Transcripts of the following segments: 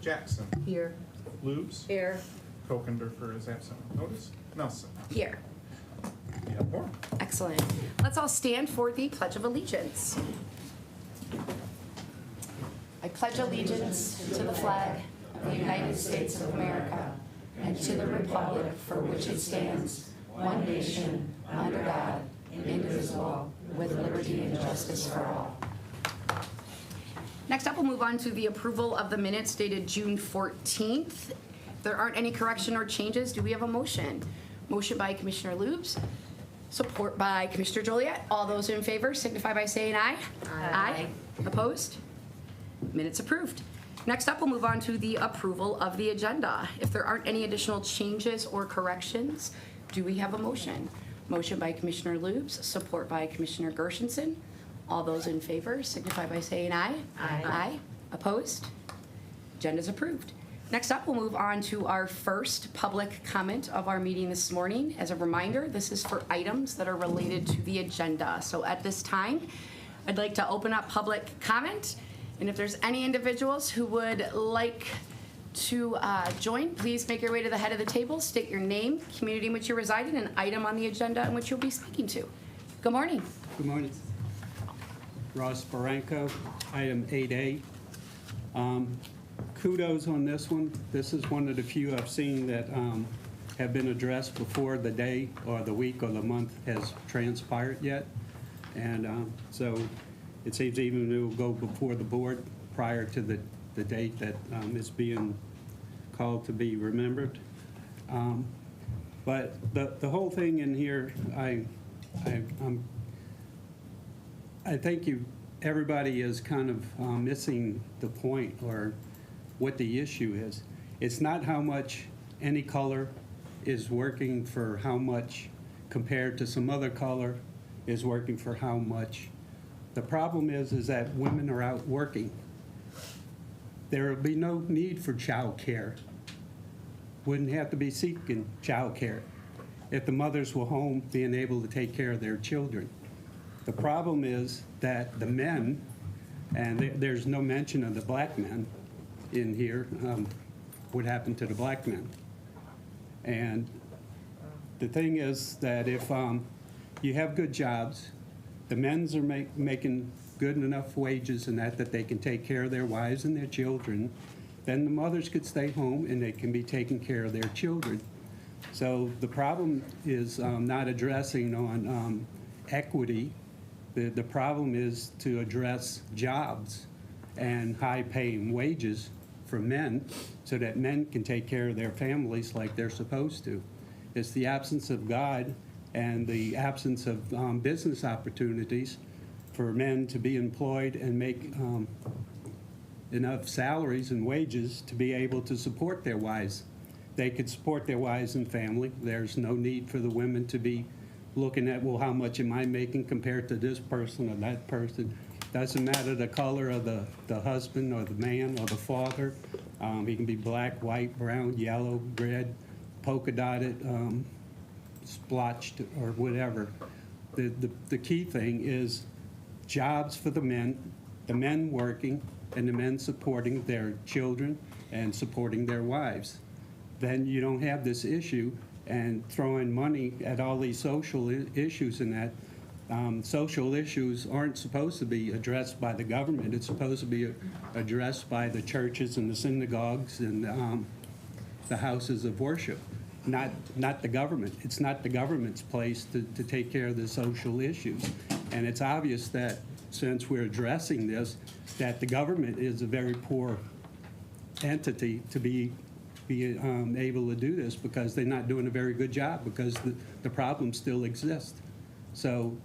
Jackson. Here. Lubes. Here. Kokendorfer is absent. Notice. Nelson. Here. You have more. Excellent. Let's all stand for the Pledge of Allegiance. I pledge allegiance to the flag of the United States of America and to the republic for which it stands, one nation, under God, indivisible, with liberty and justice for all. Next up, we'll move on to the approval of the minutes dated June 14th. If there aren't any correction or changes, do we have a motion? Motion by Commissioner Lubes, support by Commissioner Joliet. All those in favor signify by saying aye. Aye. Opposed? Minutes approved. Next up, we'll move on to the approval of the agenda. If there aren't any additional changes or corrections, do we have a motion? Motion by Commissioner Lubes, support by Commissioner Gershenson. All those in favor signify by saying aye. Aye. Opposed? Agenda's approved. Next up, we'll move on to our first public comment of our meeting this morning. As a reminder, this is for items that are related to the agenda. So at this time, I'd like to open up public comment. And if there's any individuals who would like to join, please make your way to the head of the table, state your name, community in which you reside, and an item on the agenda in which you'll be speaking to. Good morning. Good morning. Ross Barranco, item 8A. Kudos on this one. This is one of the few I've seen that have been addressed before the day or the week or the month has transpired yet. And so it seems even it will go before the board prior to the date that is being called to be remembered. But the whole thing in here, I think everybody is kind of missing the point or what the issue is. It's not how much any color is working for how much compared to some other color is working for how much. The problem is that women are out working. There will be no need for child care. Wouldn't have to be seeking child care if the mothers were home being able to take care of their children. The problem is that the men, and there's no mention of the black men in here, what happened to the black men. And the thing is that if you have good jobs, the men's are making good enough wages and that they can take care of their wives and their children, then the mothers could stay home and they can be taking care of their children. So the problem is not addressing on equity. The problem is to address jobs and high-paying wages for men so that men can take care of their families like they're supposed to. It's the absence of God and the absence of business opportunities for men to be employed and make enough salaries and wages to be able to support their wives. They could support their wives and family. There's no need for the women to be looking at, well, how much am I making compared to this person or that person? Doesn't matter the color of the husband or the man or the father. He can be black, white, brown, yellow, red, polka dotted, splotched, or whatever. The key thing is jobs for the men working, and the men supporting their children and supporting their wives. Then you don't have this issue and throwing money at all these social issues and that. Social issues aren't supposed to be addressed by the government. It's supposed to be addressed by the churches and the synagogues and the houses of worship, not the government. It's not the government's place to take care of the social issues. And it's obvious that since we're addressing this, that the government is a very poor entity to be able to do this because they're not doing a very good job because the problems still exist. So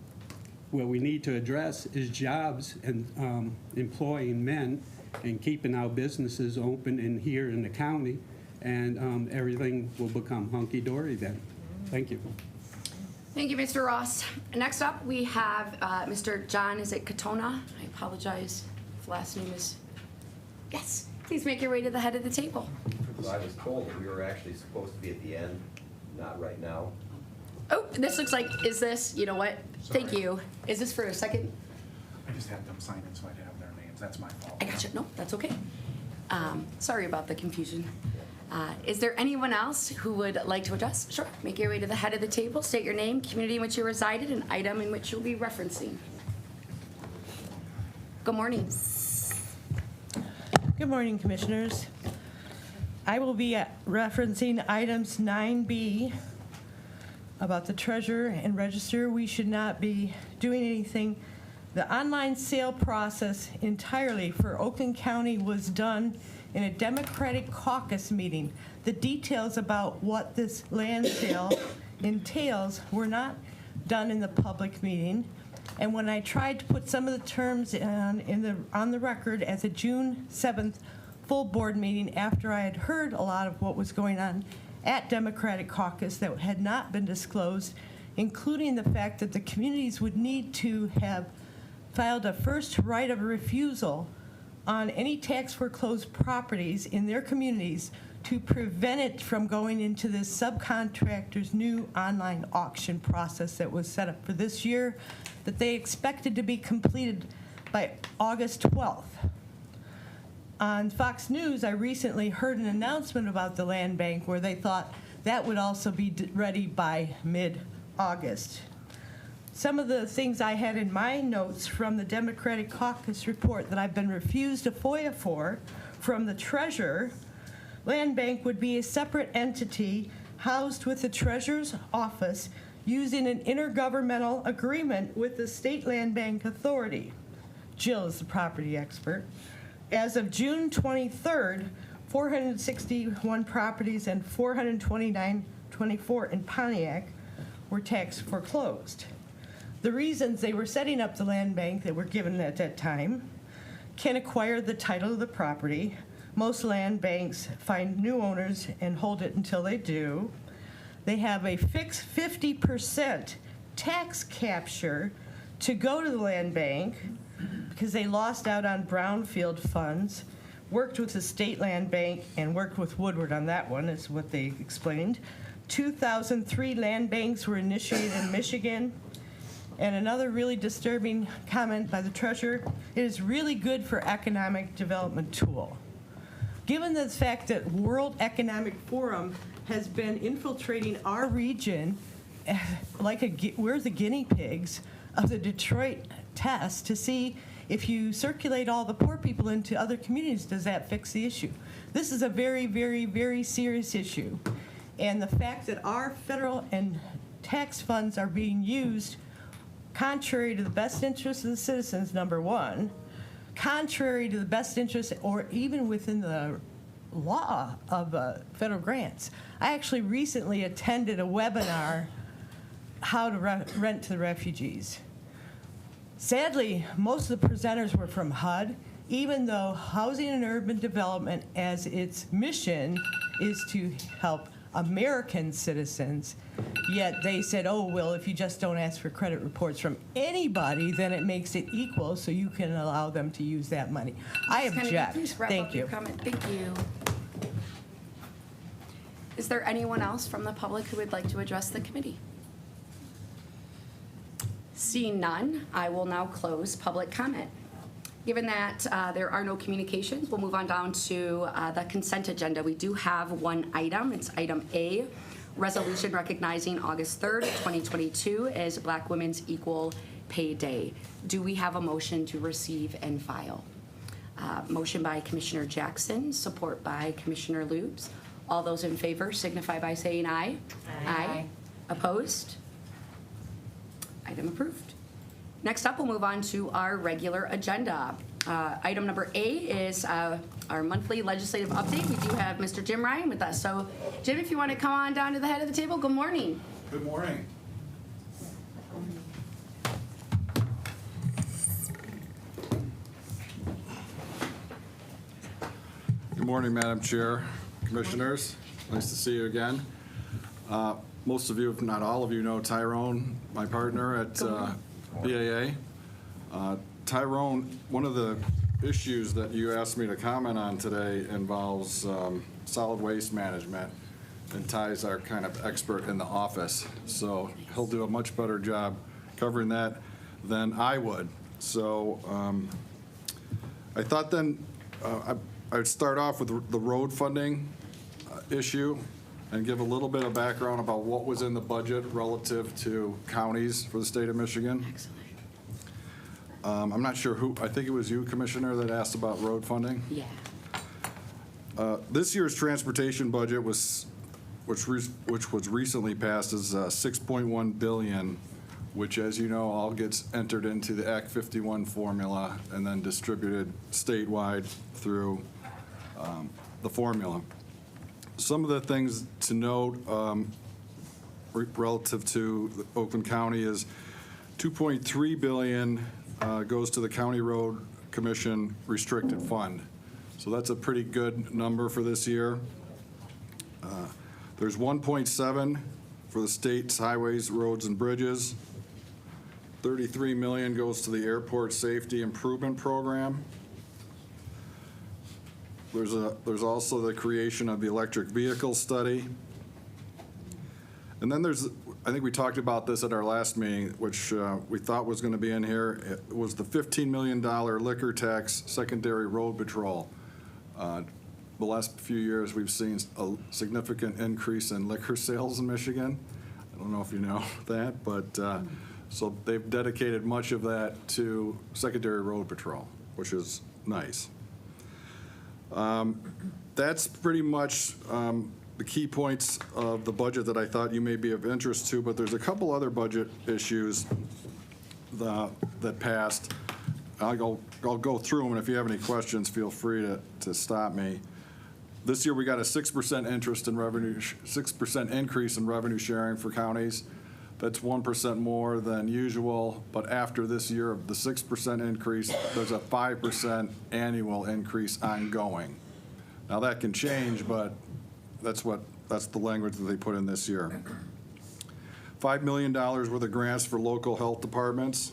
what we need to address is jobs and employing men and keeping our businesses open in here in the county, and everything will become hunky-dory then. Thank you. Thank you, Mr. Ross. Next up, we have Mr. John, is it Katona? I apologize if last name is, yes. Please make your way to the head of the table. So I was told that we were actually supposed to be at the end, not right now. Oh, this looks like, is this, you know what? Thank Sorry. you. Is this for a second? I just had them sign in so I'd have their names. That's my fault. I got you. No, that's okay. Sorry about the confusion. Is there anyone else who would like to address? Sure. Make your way to the head of the table. State your name, community in which you resided, and item in which you'll be referencing. Good morning. Good morning, Commissioners. I will be referencing items 9B about the treasurer and register. We should not be doing anything. The online sale process entirely for Oakland County was done in a Democratic caucus meeting. The details about what this land sale entails were not done in the public meeting. And when I tried to put some of the terms on the record as a June 7th full board meeting after I had heard a lot of what was going on at Democratic caucus that had not been disclosed, including the fact that the communities would need to have filed a first right of refusal on any tax foreclosed properties in their communities to prevent it from going into this subcontractor's new online auction process that was set up for this year, that they expected to be completed by August 12th. On Fox News, I recently heard an announcement about the land bank where they thought that would also be ready by mid-August. Some of the things I had in my notes from the Democratic caucus report that I've been refused a FOIA for from the treasurer, land bank would be a separate entity housed with the treasurer's office using an intergovernmental agreement with the State Land Bank Authority. Jill is the property expert. As of June 23rd, 461 properties and 424 in Pontiac were tax foreclosed. The reasons they were setting up the land bank that were given at that time: can acquire the title of the property. Most land banks find new owners and hold it until they do. They have a fixed 50% tax capture to go to the land bank because they lost out on brownfield funds, worked with the state land bank and worked with Woodward on that one, is what they explained. 2003 land banks were initiated in Michigan. And another really disturbing comment by the treasurer: it is really good for economic development tool. Given the fact that World Economic Forum has been infiltrating our region like we're the guinea pigs of the Detroit test to see if you circulate all the poor people into other communities, does that fix the issue? This is a very, very, very serious issue. And the fact that our federal and tax funds are being used contrary to the best interests of the citizens, number one, contrary to the best interest or even within the law of federal grants. I actually recently attended a webinar, How to Rent to the Refugees. Sadly, most of the presenters were from HUD, even though Housing and Urban Development as its mission is to help American citizens, yet they said, oh, well, if you just don't ask for credit reports from anybody, then it makes it equal, so you can allow them to use that money. I object. Please wrap Thank up you. your comment. Thank you. Is there anyone else from the public who would like to address the committee? Seeing none, I will now close public comment. Given that there are no communications, we'll move on down to the consent agenda. We do have one item. It's item A, resolution recognizing August 3rd, 2022 as Black Women's Equal Pay Day. Do we have a motion to receive and file? Motion by Commissioner Jackson, support by Commissioner Lubes. All those in favor signify by saying aye. Aye. Opposed? Item approved. Next up, we'll move on to our regular agenda. Item number A is our monthly legislative update. We do have Mr. Jim Ryan with us. So, Jim, if you want to come on down to the head of the table, good morning. Good morning. Good morning, Madam Chair, Commissioners. Nice to see you again. Most of you, if not all of you, know Tyrone, my partner at BAA. Tyrone, one of the issues that you asked me to comment on today involves solid waste management, and Ty's our kind of expert in the office. So he'll do a much better job covering that than I would. So I thought then, I'd start off with the road funding issue and give a little bit of background about what was in the budget relative to counties for the state of Michigan. I'm not sure who, I think it was you, Commissioner, that asked about road funding. Yeah. This year's transportation budget which was recently passed is $6.1 billion, which, as you know, all gets entered into the Act 51 formula and then distributed statewide through the formula. Some of the things to note relative to Oakland County is $2.3 billion goes to the County Road Commission restricted fund. So that's a pretty good number for this year. There's 1.7 for the state's highways, roads, and bridges. 33 million goes to the Airport Safety Improvement Program. There's also the creation of the electric vehicle study. And then I think we talked about this at our last meeting, which we thought was going to be in here. It was the $15 million liquor tax secondary road patrol. The last few years, we've seen a significant increase in liquor sales in Michigan. I don't know if you know that, but so they've dedicated much of that to secondary road patrol, which is nice. That's pretty much the key points of the budget that I thought you may be of interest to, but there's a couple other budget issues that passed. I'll go through them, and if you have any questions, feel free to stop me. This year, we got a 6% interest in revenue, 6% increase in revenue sharing for counties. That's 1% more than usual, but after this year of the 6% increase, there's a 5% annual increase ongoing. Now, that can change, but that's the language that they put in this year. $5 million worth of grants for local health departments.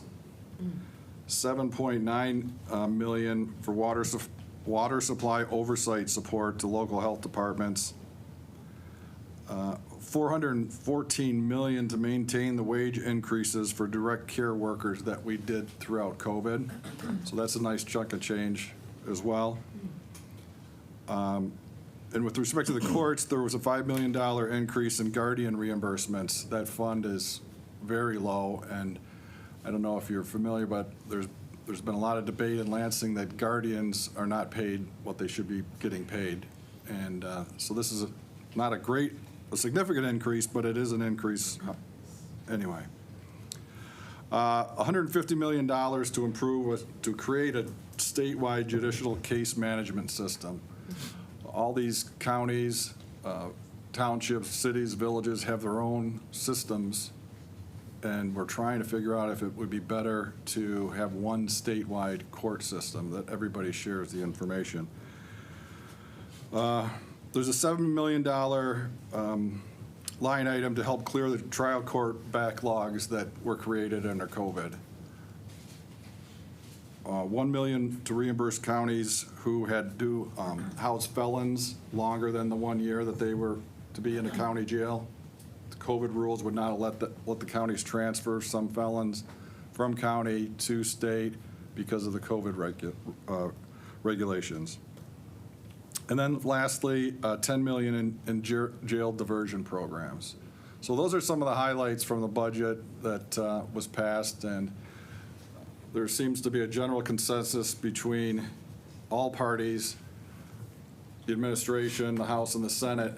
$7.9 million for water supply oversight support to local health departments. $414 million to maintain the wage increases for direct care workers that we did throughout COVID. So that's a nice chunk of change as well. And with respect to the courts, there was a $5 million increase in guardian reimbursements. That fund is very low, and I don't know if you're familiar, but there's been a lot of debate in Lansing that guardians are not paid what they should be getting paid. And so this is not a significant increase, but it is an increase anyway. $150 million to create a statewide judicial case management system. All these counties, townships, cities, villages have their own systems, and we're trying to figure out if it would be better to have one statewide court system that everybody shares the information. There's a $7 million line item to help clear the trial court backlogs that were created under COVID. $1 million to reimburse counties who had to house felons longer than the 1 year that they were to be in a county jail. The COVID rules would not let the counties transfer some felons from county to state because of the COVID regulations. And then lastly, $10 million in jail diversion programs. So those are some of the highlights from the budget that was passed, and there seems to be a general consensus between all parties, the administration, the House, and the Senate,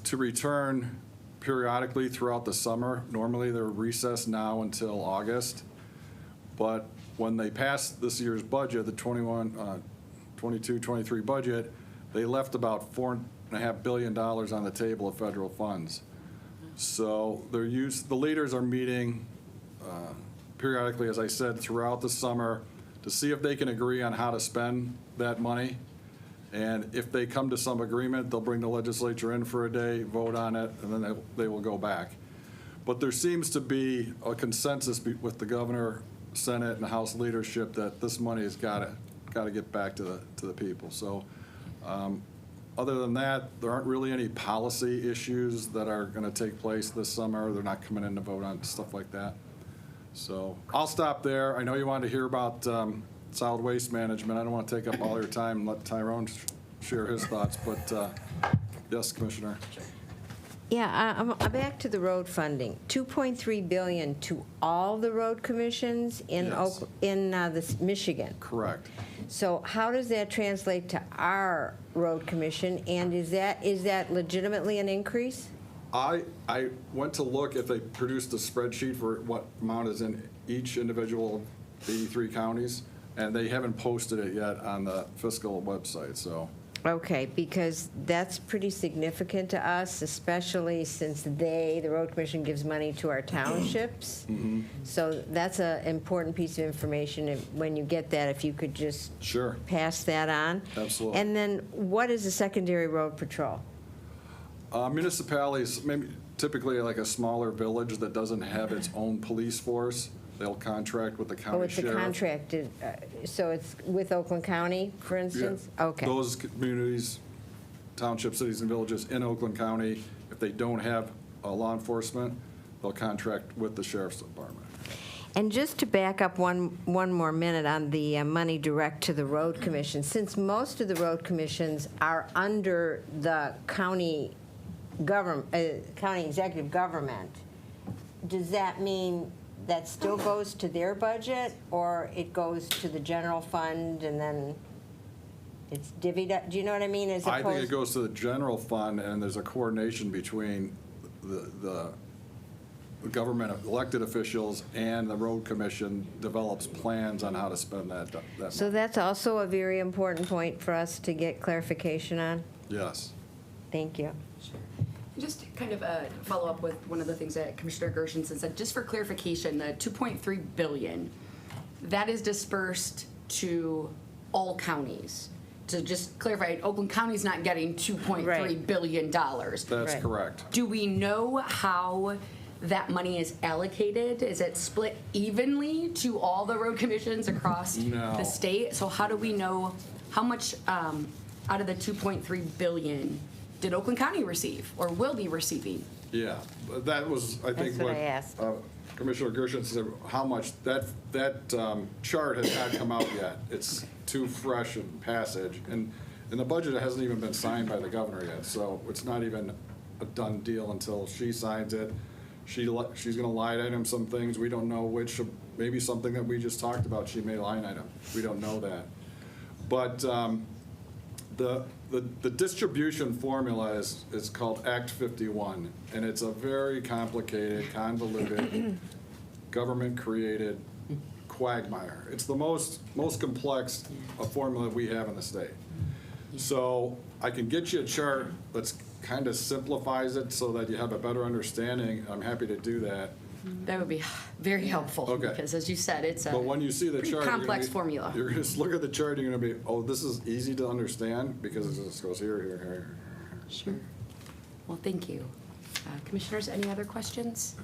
to return periodically throughout the summer. Normally, they're recessed now until August. But when they passed this year's budget, the 22-23 budget, they left about $4.5 billion on the table of federal funds. So the leaders are meeting periodically, as I said, throughout the summer to see if they can agree on how to spend that money. And if they come to some agreement, they'll bring the legislature in for a day, vote on it, and then they will go back. But there seems to be a consensus with the governor, Senate, and House leadership that this money has got to get back to the people. So other than that, there aren't really any policy issues that are going to take place this summer. They're not coming in to vote on stuff like that. So I'll stop there. I know you wanted to hear about solid waste management, I don't want to take up all your time and let Tyrone share his thoughts, but yes, Commissioner. Yeah, I'm back to the road funding. 2.3 billion to all the road commissions in Yes. Michigan. Correct. So how does that translate to our road commission? And is that legitimately an increase? I went to look if they produced a spreadsheet for what amount is in each individual 83 counties, and they haven't posted it yet on the fiscal website, so. Okay, because that's pretty significant to us, especially since the road commission gives money to our townships. So that's an important piece of information. And when you get that, if you could just Sure. pass that on. Absolutely. And then what is a secondary road patrol? Municipalities, maybe typically like a smaller village that doesn't have its own police force, they'll contract with the county Oh, it's a sheriff. contracted, so it's with Oakland County, for Yeah. instance? Okay. Those communities, townships, cities, and villages in Oakland County, if they don't have law enforcement, they'll contract with the sheriff's department. And just to back up one more minute on the money direct to the road commission, since most of the road commissions are under the county county executive government, does that mean that still goes to their budget, or it goes to the general fund and then it's divvied up? Do you know what I mean? As I think it opposed- goes to the general fund, and there's a coordination between the government elected officials and the road commission develops plans on how to spend that So money. that's also a very important point for us to get clarification on. Yes. Thank you. Just to kind of follow up with one of the things that Commissioner Gershenson said, just for clarification, the 2.3 billion, that is dispersed to all counties. To just clarify, Oakland County's not getting $2.3 Right. billion. That's Right. correct. Do we know how that money is allocated? Is it split evenly to all the road commissions across No. the state? So how do we know how much out of the 2.3 billion did Oakland County receive or will be receiving? Yeah, but that was, I think, That's what what I asked. Commissioner Gershon said, how much, that chart has not come out yet. It's too fresh in passage, and the budget hasn't even been signed by the governor yet, so it's not even a done deal until she signs it. She's gonna line item some things, we don't know which, maybe something that we just talked about, she may line item, we don't know that. But the distribution formula is called Act 51, and it's a very complicated, convoluted, government-created quagmire. It's the most complex formula we have in the state. So I can get you a chart that's kind of simplifies it so that you have a better understanding. I'm happy to do that. That would be very helpful. Okay. Because as you said, it's a But when you see the pretty chart, complex formula. You're gonna just look at the chart, you're gonna be, oh, this is easy to understand because it just goes here, here, here. Sure. Well, thank you. Commissioners, any other questions?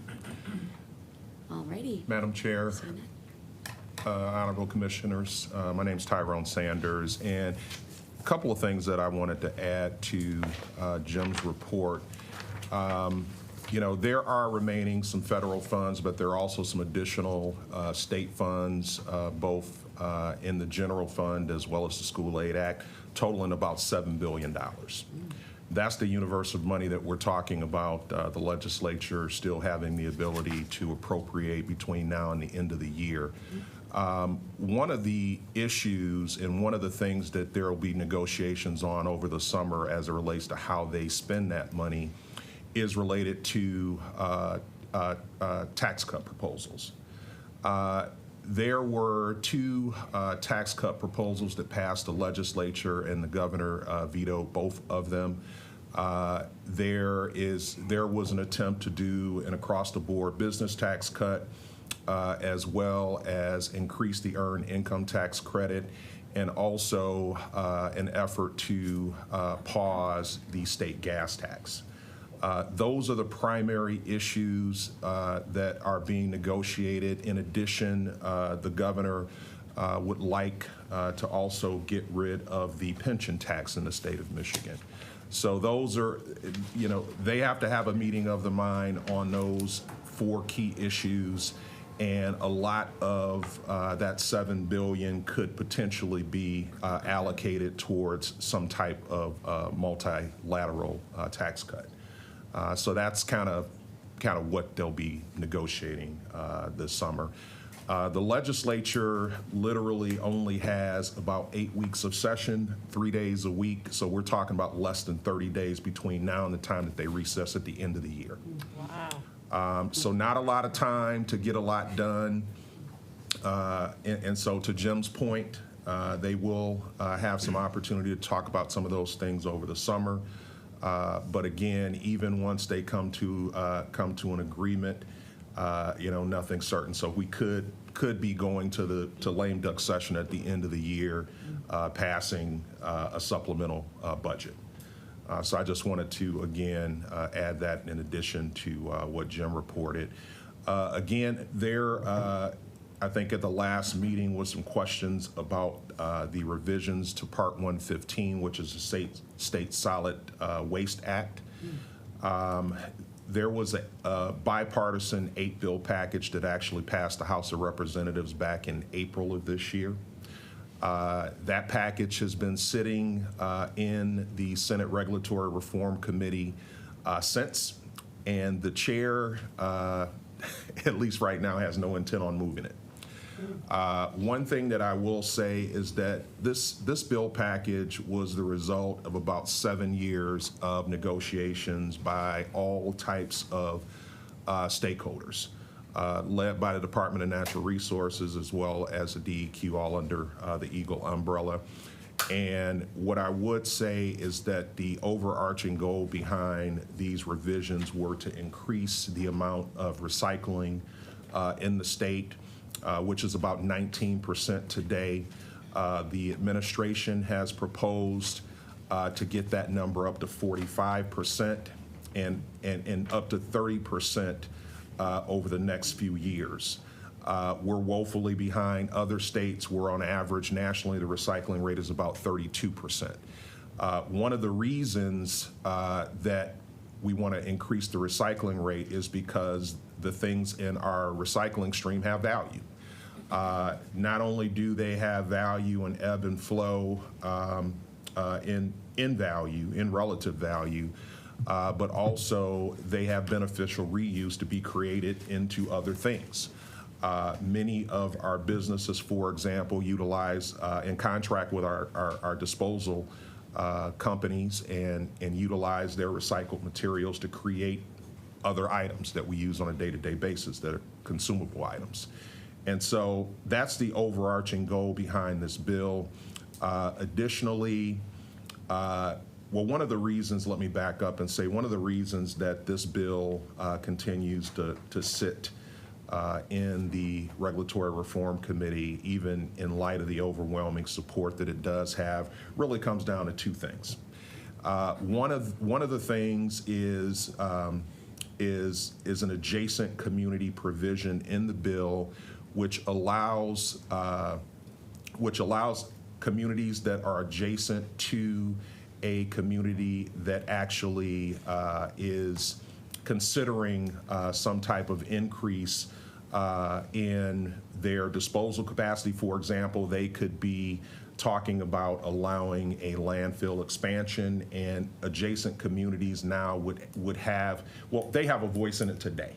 All righty. Madam Chair, Sign it. Honorable Commissioners, my name's Tyrone Sanders, and a couple of things that I wanted to add to Jim's report. You know, there are remaining some federal funds, but there are also some additional state funds, both in the general fund as well as the School Aid Act, totaling about $7 billion. That's the universe of money that we're talking about, the legislature still having the ability to appropriate between now and the end of the year. One of the issues and one of the things that there will be negotiations on over the summer as it relates to how they spend that money is related to tax cut proposals. There were two tax cut proposals that passed the legislature, and the governor vetoed both of them. There was an attempt to do an across-the-board business tax cut, as well as increase the earned income tax credit, and also an effort to pause the state gas tax. Those are the primary issues that are being negotiated. In addition, the governor would like to also get rid of the pension tax in the state of Michigan. So those are, you know, they have to have a meeting of the mind on those four key issues. and a lot of that $7 billion could potentially be allocated towards some type of multilateral tax cut. So that's kind of what they'll be negotiating this summer. The legislature literally only has about 8 weeks of session, 3 days a week. So we're talking about less than 30 days between now and the time that they recess at the end of the year. Wow. So not a lot of time to get a lot done. And so to Jim's point, they will have some opportunity to talk about some of those things over the summer. But again, even once they come to an agreement, nothing's certain. So we could be going to lame duck session at the end of the year, passing a supplemental budget. So I just wanted to, again, add that in addition to what Jim reported. Again, I think at the last meeting was some questions about the revisions to Part 115, which is the State Solid Waste Act. There was a bipartisan 8-bill package that actually passed the House of Representatives back in April of this year. That package has been sitting in the Senate Regulatory Reform Committee since, and the chair, at least right now, has no intent on moving it. One thing that I will say is that this bill package was the result of about 7 years of negotiations by all types of stakeholders, led by the Department of Natural Resources as well as the DEQ, all under the Eagle umbrella. And what I would say is that the overarching goal behind these revisions were to increase the amount of recycling in the state, which is about 19% today. The administration has proposed to get that number up to 45% and up to 30% over the next few years. We're woefully behind other states where on average nationally the recycling rate is about 32%. One of the reasons that we want to increase the recycling rate is because the things in our recycling stream have value. Not only do they have value and ebb and flow in value, in relative value, but also they have beneficial reuse to be created into other things. Many of our businesses, for example, utilize and contract with our disposal companies and utilize their recycled materials to create other items that we use on a day-to-day basis that are consumable items. And so that's the overarching goal behind this bill. Additionally, one of the reasons, let me back up and say, one of the reasons that this bill continues to sit in the Regulatory Reform Committee, even in light of the overwhelming support that it does have, really comes down to two things. One of the things is an adjacent community provision in the bill, which allows communities that are adjacent to a community that actually is considering some type of increase in their disposal capacity. For example, they could be talking about allowing a landfill expansion, and adjacent communities now would have, well, they have a voice in it today.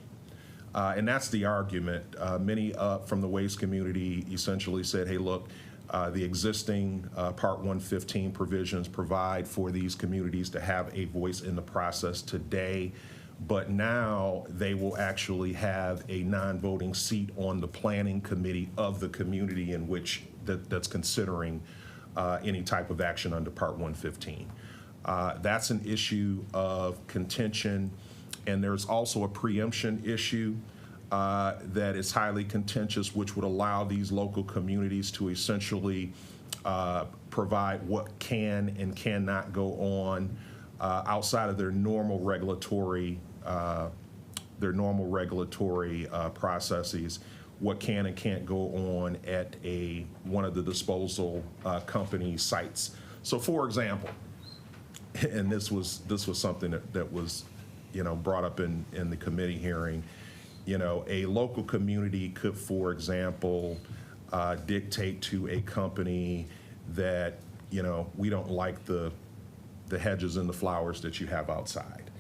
And that's the argument. Many from the waste community essentially said, hey, look, the existing Part 115 provisions provide for these communities to have a voice in the process today, but now they will actually have a non-voting seat on the planning committee of the community in which that's considering any type of action under Part 115. That's an issue of contention, and there's also a preemption issue that is highly contentious, which would allow these local communities to essentially provide what can and cannot go on outside of their normal regulatory processes, what can and can't go on at one of the disposal company sites. So, for example, and this was something that was brought up in the committee hearing. a local community could, for example, dictate to a company that, we don't like the hedges and the flowers that you have outside.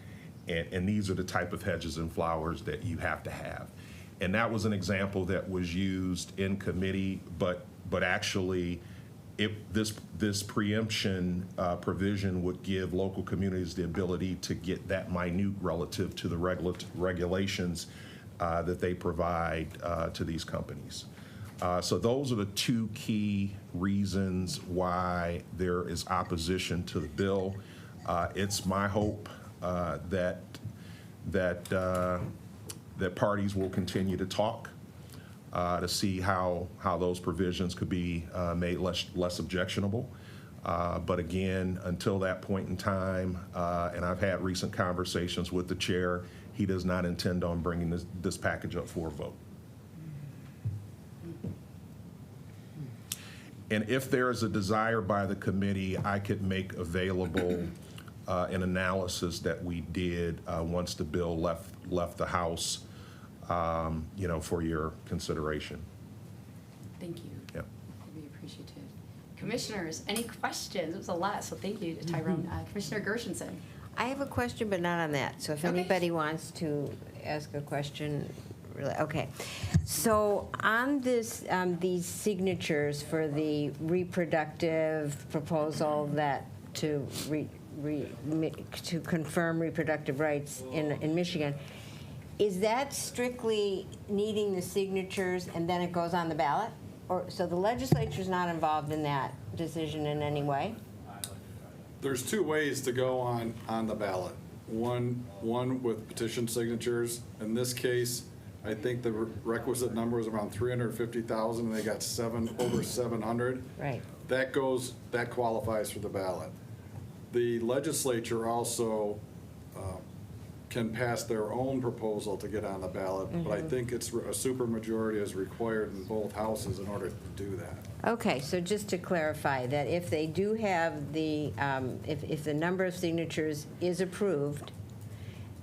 And these are the type of hedges and flowers that you have to have. And that was an example that was used in committee, but actually, this preemption provision would give local communities the ability to get that minute relative to the regulations that they provide to these companies. So those are the two key reasons why there is opposition to the bill. It's my hope that parties will continue to talk to see how those provisions could be made less objectionable. But again, until that point in time, and I've had recent conversations with the chair, he does not intend on bringing this package up for a vote. And if there is a desire by the committee, I could make available an analysis that we did once the bill left the House, for your consideration. Thank you. Yep. I'd be appreciative. Commissioners, any questions? It was a lot, so thank you to Tyrone. Commissioner Gershenson. I have a question, but not on that. So if Okay. anybody wants to ask a question, really, okay. So on this, these signatures for the reproductive proposal that to confirm reproductive rights in Michigan, is that strictly needing the signatures and then it goes on the ballot? Or, so the legislature's not involved in that decision in any way? There's two ways to go on the ballot. One with petition signatures. In this case, I think the requisite number is around 350,000, and they got over 700. Right. That qualifies for the ballot. The legislature also can pass their own proposal to get on the ballot, but I think it's a supermajority is required in both houses in order to do that. Okay, so just to clarify, that if they do have the, if the number of signatures is approved,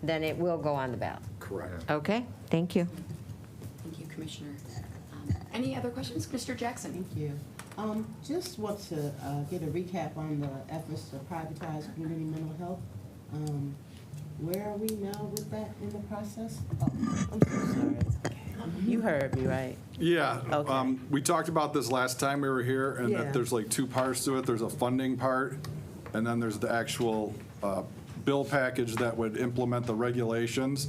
then it will go on the ballot. Correct. Okay, thank you. Thank you, Commissioner. Any other questions? Mr. Jackson? Thank you. Just want to get a recap on the efforts to privatize community mental health. Where are we now with that in the process? Oh, I'm so sorry. You heard me, right? Yeah, Okay. we talked about this last time we were here, and Yeah. that there's like two parts to it. There's a funding part, and then there's the actual bill package that would implement the regulations.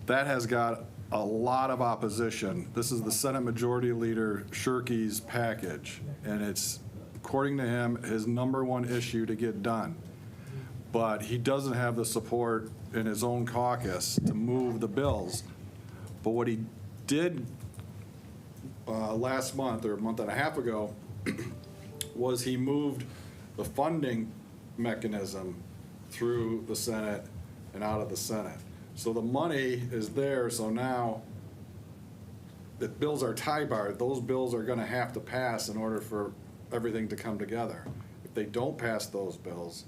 That has got a lot of opposition. This is the Senate Majority Leader Shirkey's package, and it's, according to him, his #1 issue to get done. But he doesn't have the support in his own caucus to move the bills. But what he did last month, or a month and a half ago, was he moved the funding mechanism through the Senate and out of the Senate. So the money is there, so now if bills are tie-barred, those bills are gonna have to pass in order for everything to come together. If they don't pass those bills,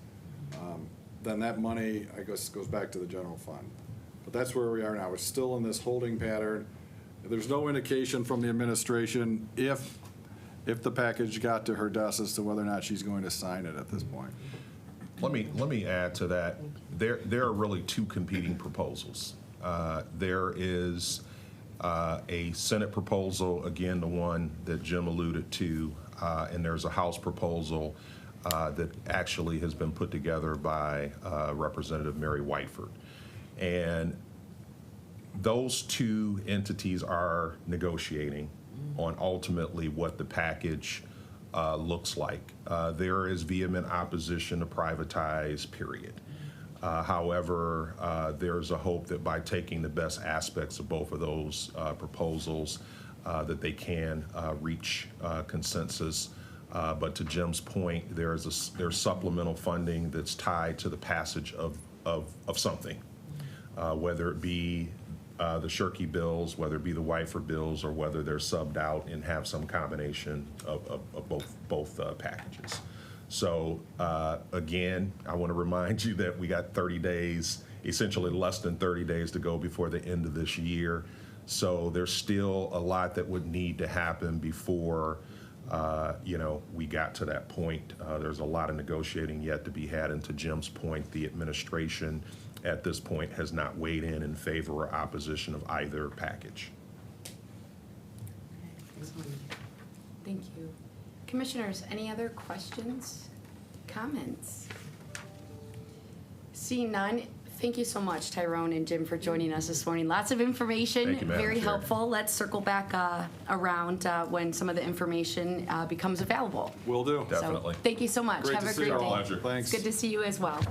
then that money, I guess, goes back to the general fund. But that's where we are now. We're still in this holding pattern. There's no indication from the administration if the package got to her desk as to whether or not she's going to sign it at this point. Let me add to that. There are really two competing proposals. There is a Senate proposal, again, the one that Jim alluded to, and there's a House proposal that actually has been put together by Representative Mary Whiteford. And those two entities are negotiating on ultimately what the package looks like. There is vehement opposition to privatize, period. However, there's a hope that by taking the best aspects of both of those proposals, that they can reach consensus. But to Jim's point, there's supplemental funding that's tied to the passage of something, whether it be the Shirkey bills, whether it be the Whiteford bills, or whether they're subbed out and have some combination of both packages. So again, I want to remind you that we got 30 days, essentially less than 30 days to go before the end of this year. So there's still a lot that would need to happen before we got to that point. There's a lot of negotiating yet to be had, and to Jim's point, the administration at this point has not weighed in favor or opposition of either package. Thank you. Commissioners, any other questions, comments? Seeing none, thank you so much, Tyrone and Jim, for joining us this morning. Lots of information, Thank you, Madam very Chair. helpful. Let's circle back around when some of the information becomes available. Will do. So, Definitely. thank you so much. Great Have to a see great you day. all. Pleasure. Thanks. It's good to see you as well.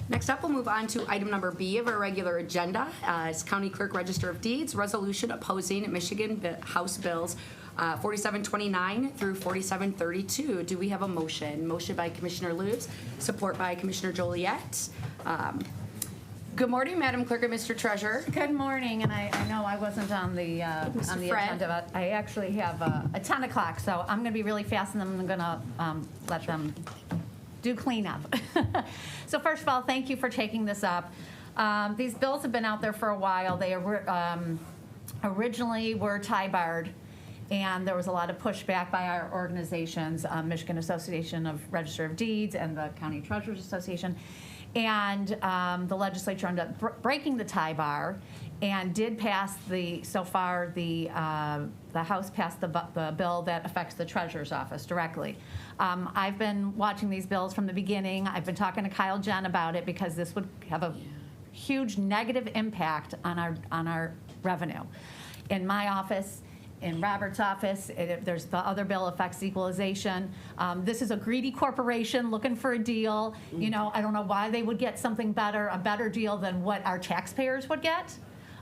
Next up, we'll move on to item number B of our regular agenda. It's County Clerk Register of Deeds, resolution opposing Michigan House Bills 4729 through 4732. Do we have a motion? Motion by Commissioner Lutz, support by Commissioner Joliet. Good morning, Madam Clerk and Mr. Treasurer. Good morning, and I know I wasn't on the Fred. agenda, but I actually have a 10 o'clock, so I'm going to be really fast, and then I'm going to let them do cleanup. So first of all, thank you for taking this up. These bills have been out there for a while. They originally were tie-barred, and there was a lot of pushback by our organizations, Michigan Association of Register of Deeds and the County Treasurers Association. And the legislature ended up breaking the tie bar and did pass the House passed the bill that affects the Treasurer's Office directly. I've been watching these bills from the beginning. I've been talking to Kyle Jen about it because this would have a huge negative impact on our revenue. In my office, in Robert's office, there's the other bill affects equalization. This is a greedy corporation looking for a deal. You know, I don't know why they would get something better, a better deal than what our taxpayers would get.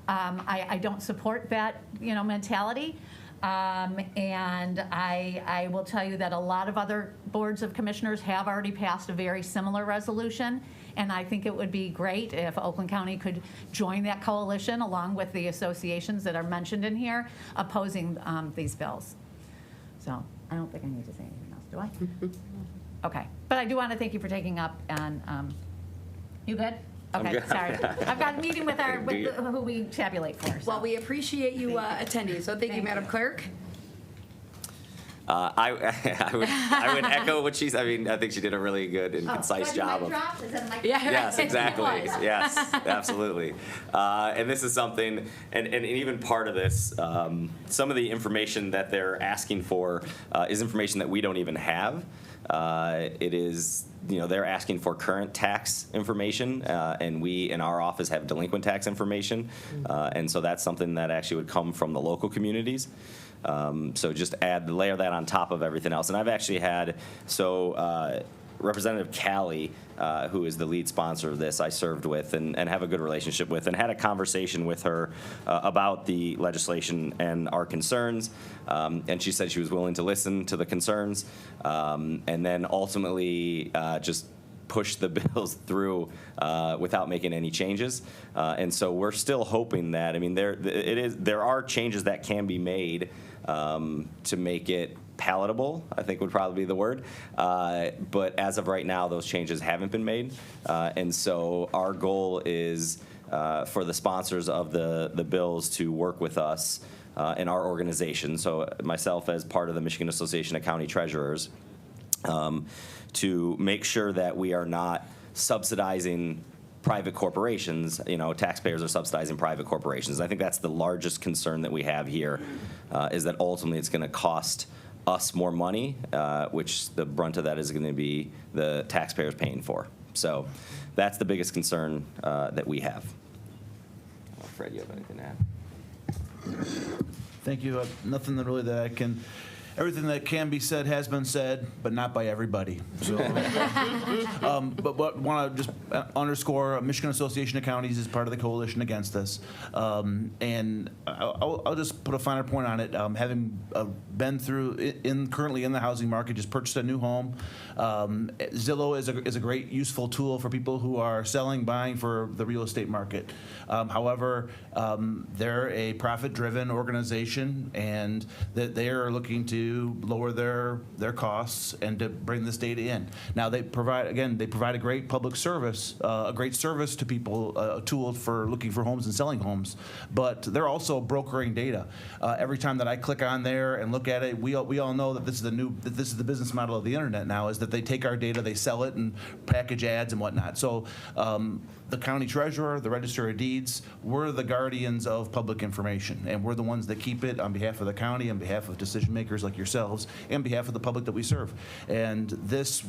I don't support that, mentality. And I will tell you that a lot of other boards of commissioners have already passed a very similar resolution. And I think it would be great if Oakland County could join that coalition along with the associations that are mentioned in here opposing these bills. So I don't think I need to say anything else, do I? Okay. But I do want to thank you for taking up. And you good? Okay, good. sorry. I've got a meeting with who we tabulate for. So. Well, we appreciate you attending, so thank you, Madam Clerk. I would echo what she's. I mean, I think she did a really good and concise job of. Is that a mic Yeah, drop? Yes, exactly. It was. Yes, absolutely. And this is something, and even part of this, some of the information that they're asking for is information that we don't even have. It is, they're asking for current tax information, and we in our office have delinquent tax information, and so that's something that actually would come from the local communities. So just layer that on top of everything else. And I've actually had, Representative Callie, who is the lead sponsor of this, I served with and have a good relationship with, and had a conversation with her about the legislation and our concerns. And she said she was willing to listen to the concerns, and then ultimately just push the bills through without making any changes. And so we're still hoping that, there are changes that can be made to make it palatable, I think would probably be the word. But as of right now, those changes haven't been made. And so our goal is for the sponsors of the bills to work with us in our organization. So myself as part of the Michigan Association of County Treasurers, to make sure that we are not subsidizing private corporations. Taxpayers are subsidizing private corporations. I think that's the largest concern that we have here, is that ultimately it's going to cost us more money, which the brunt of that is going to be the taxpayers paying for. So that's the biggest concern that we have. Fred, you have anything to add? Thank you. Nothing really that I can. Everything that can be said has been said, but not by everybody. So, but want to just underscore, Michigan Association of Counties is part of the coalition against this, and I'll just put a finer point on it. Having been through currently in the housing market, just purchased a new home. Zillow is a great useful tool for people who are selling, buying for the real estate market. However, they're a profit-driven organization, and that they are looking to to lower their costs and to bring this data in. Now, they provide a great public service, a great service to people, a tool for looking for homes and selling homes, but they're also brokering data. Every time that I click on there and look at it, we all know that this is the business model of the internet now, is that they take our data, they sell it and package ads and whatnot. So the county treasurer, the register of deeds, we're the guardians of public information, and we're the ones that keep it on behalf of the county, on behalf of decision makers like yourselves, and on behalf of the public that we serve. And this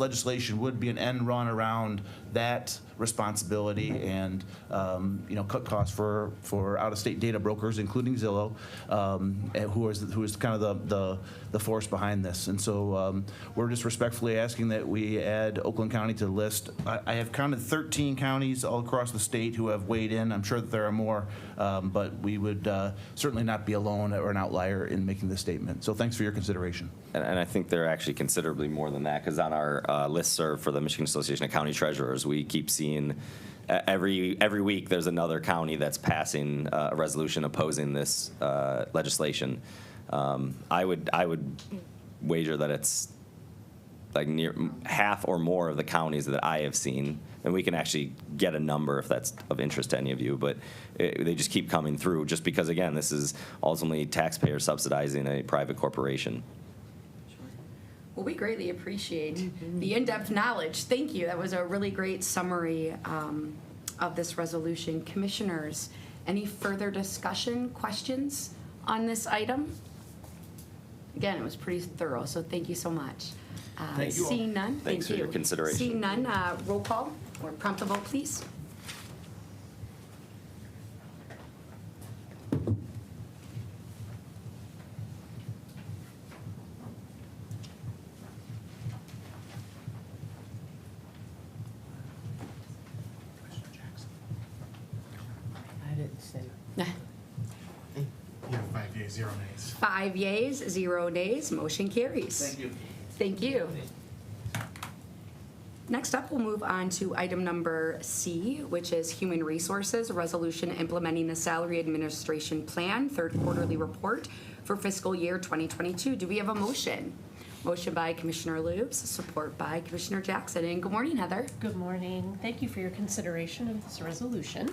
legislation would be an end run around that responsibility and cut costs for out-of-state data brokers, including Zillow, who is kind of the force behind this. And so we're just respectfully asking that we add Oakland County to the list. I have counted 13 counties all across the state who have weighed in. I'm sure that there are more, but we would certainly not be alone or an outlier in making this statement. So thanks for your consideration. And I think there are actually considerably more than that, because on our listserv for the Michigan Association of County Treasurers, we keep seeing every week there's another county that's passing a resolution opposing this legislation. I would wager that it's like near half or more of the counties that I have seen, and we can actually get a number if that's of interest to any of you, but they just keep coming through just because, again, this is ultimately taxpayers subsidizing a private corporation. Well, we greatly appreciate the in-depth knowledge. Thank you. That was a really great summary of this resolution. Commissioners, any further discussion, questions on this item? Again, it was pretty thorough, so thank you so much. Thank you all. Seeing none, Thanks thank for you. your consideration. Seeing none, roll call or prompt a vote, please. I didn't say. You have 5 yeas, 0 nays. 5 yeas, 0 nays, motion carries. Thank you. Thank you. Next up, we'll move on to item number C, which is Human Resources, a resolution implementing the Salary Administration Plan, third quarterly report for fiscal year 2022. Do we have a motion? Motion by Commissioner Lubes, support by Commissioner Jackson. And good morning, Heather. Good morning. Thank you for your consideration of this resolution.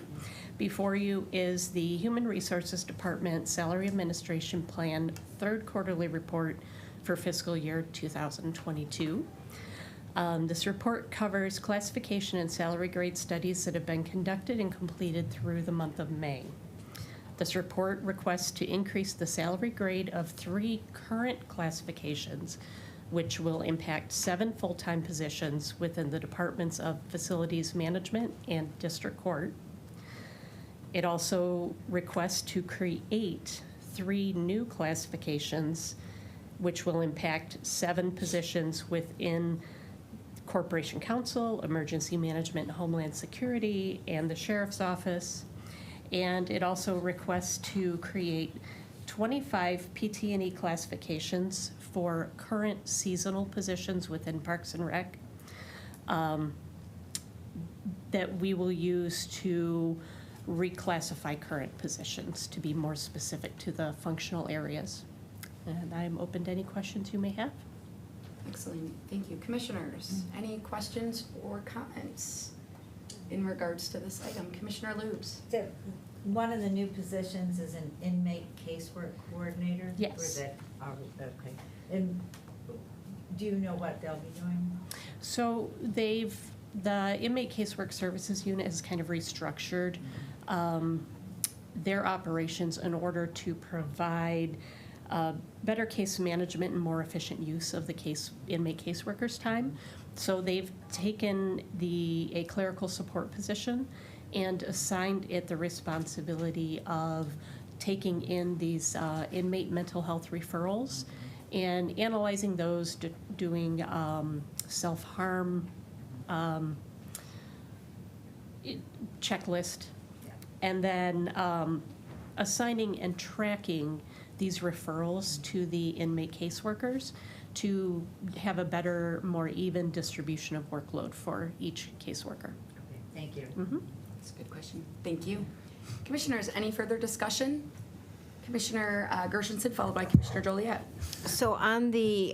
Before you is the Human Resources Department Salary Administration Plan third quarterly report for fiscal year 2022. This report covers classification and salary grade studies that have been conducted and completed through the month of May. This report requests to increase the salary grade of 3 current classifications, which will impact 7 full-time positions within the Departments of Facilities Management and District Court. It also requests to create 3 new classifications, which will impact 7 positions within Corporation Counsel, Emergency Management and Homeland Security, and the Sheriff's Office. And it also requests to create 25 PT&E classifications for current seasonal positions within Parks and Rec that we will use to reclassify current positions to be more specific to the functional areas. And I'm open to any questions you may have. Excellent. Thank you. Commissioners, any questions or comments in regards to this item? Commissioner Lubes. One of the new positions is an inmate casework coordinator? Yes. Okay. And do you know what they'll be doing? So the Inmate Casework Services Unit has kind of restructured their operations in order to provide better case management and more efficient use of the inmate caseworkers' time. So they've taken a clerical support position and assigned it the responsibility of taking in these inmate mental health referrals and analyzing those, doing self-harm checklist, and then assigning and tracking these referrals to the inmate caseworkers to have a better, more even distribution of workload for each caseworker. Okay, thank you. That's a good question. Thank you. Commissioners, any further discussion? Commissioner Gershenson, followed by Commissioner Joliet. So on the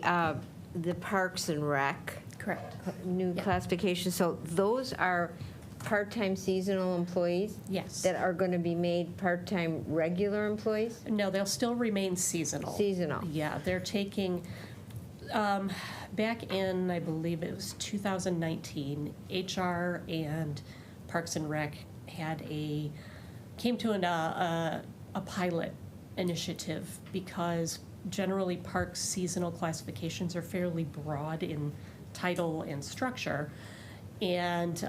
Parks and Rec. Correct. New classification, so those are part-time seasonal employees? Yes. That are going to be made part-time regular employees? No, they'll still remain seasonal. Seasonal. Yeah, they're taking, back in, I believe it was 2019, HR and Parks and Rec came to a pilot initiative because generally parks seasonal classifications are fairly broad in title and structure. And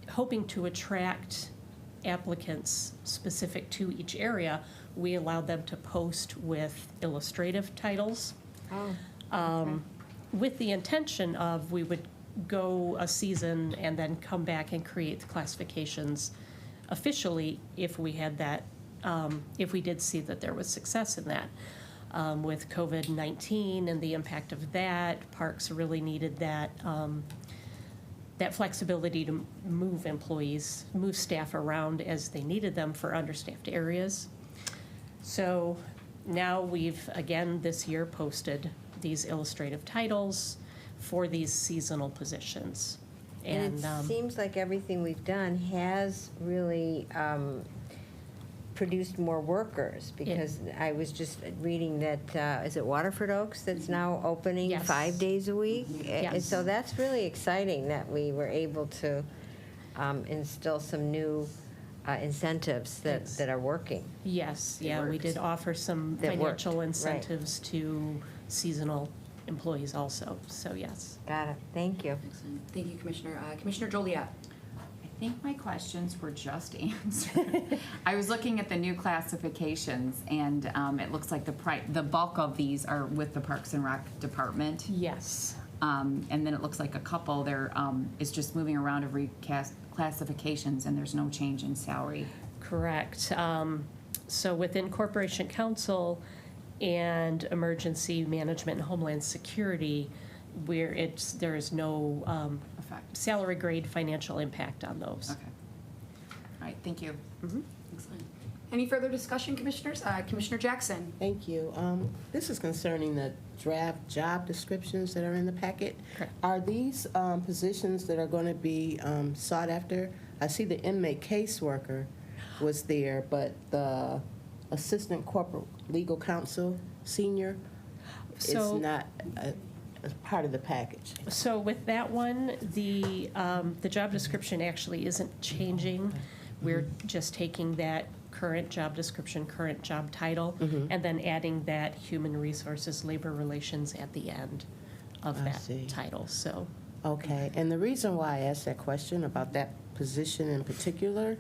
hoping to attract applicants specific to each area, we allowed them to post with illustrative titles. With the intention of we would go a season and then come back and create the classifications officially if we had that, if we did see that there was success in that. With COVID-19 and the impact of that, parks really needed that that flexibility to move employees, move staff around as they needed them for understaffed areas. So now we've, again, this year posted these illustrative titles for these seasonal positions. And it seems like everything we've done has really produced more workers, because I was just reading that, is it Waterford Oaks that's now opening Yes. 5 days a week? Yes. So that's really exciting that we were able to instill some new incentives that are working. Yes, It yeah, we works. did offer some That worked, financial right. incentives to seasonal employees also, so yes. Got it, thank you. Excellent. Thank you, Commissioner. Commissioner Joliet. I think my questions were just answered. I was looking at the new classifications, and it looks like the bulk of these are with the Parks and Rec Department. Yes. And then it looks like a couple there is just moving around of classifications, and there's no change in salary. Correct. So within Corporation Counsel and Emergency Management and Homeland Security, where there is no salary grade financial impact on those. Okay. All right, thank you. Excellent. Any further discussion, Commissioners? Commissioner Jackson. Thank you. This is concerning the draft job descriptions that are in the packet. Correct. Are these positions that are going to be sought after? I see the inmate caseworker was there, but the assistant corporate legal counsel senior is So- not a part of the package. So with that one, the job description actually isn't changing. We're just taking that current job description, current job title, and then adding that human resources, labor relations at the end of I that see. title, so. Okay, and the reason why I asked that question about that position in particular,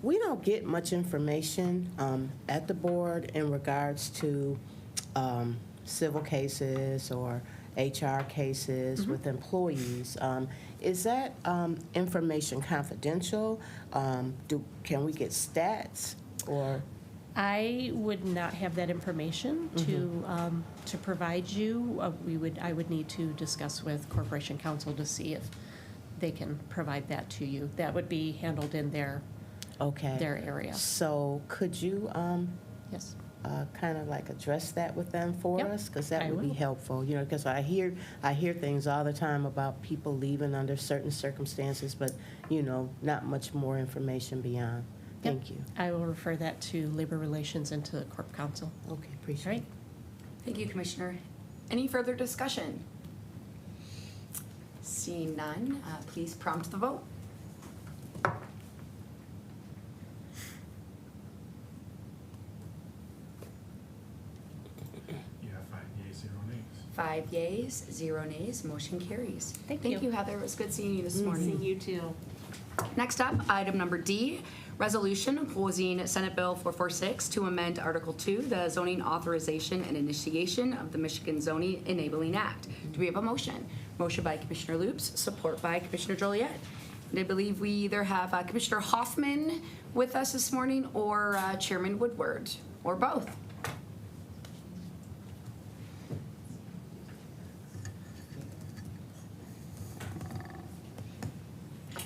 we don't get much information at the board in regards to civil cases or HR cases with employees. Is that information confidential? Can we get stats or? I would not have that information to provide you. I would need to discuss with Corporation Counsel to see if they can provide that to you. That would be handled in their area. So could you Yes. kind of like address that with them for Yep, us? Because that I would be will. helpful, because I hear things all the time about people leaving under certain circumstances, but, not much more information beyond. Yep. Thank you. I will refer that to Labor Relations and to the Corp Counsel. Okay, All appreciate right. it. Thank you, Commissioner. Any further discussion? Seeing none, please prompt the vote. You have 5 yeas, 0 nays. 5 yeas, 0 nays, motion carries. Thank Thank you. you, Heather. It was good seeing you this morning. you too. Next up, item number D, resolution opposing Senate Bill 446 to amend Article 2, the zoning authorization and initiation of the Michigan Zoning Enabling Act. Do we have a motion? Motion by Commissioner Loops, support by Commissioner Joliet. And I believe we either have Commissioner Hoffman with us this morning or Chairman Woodward, or both.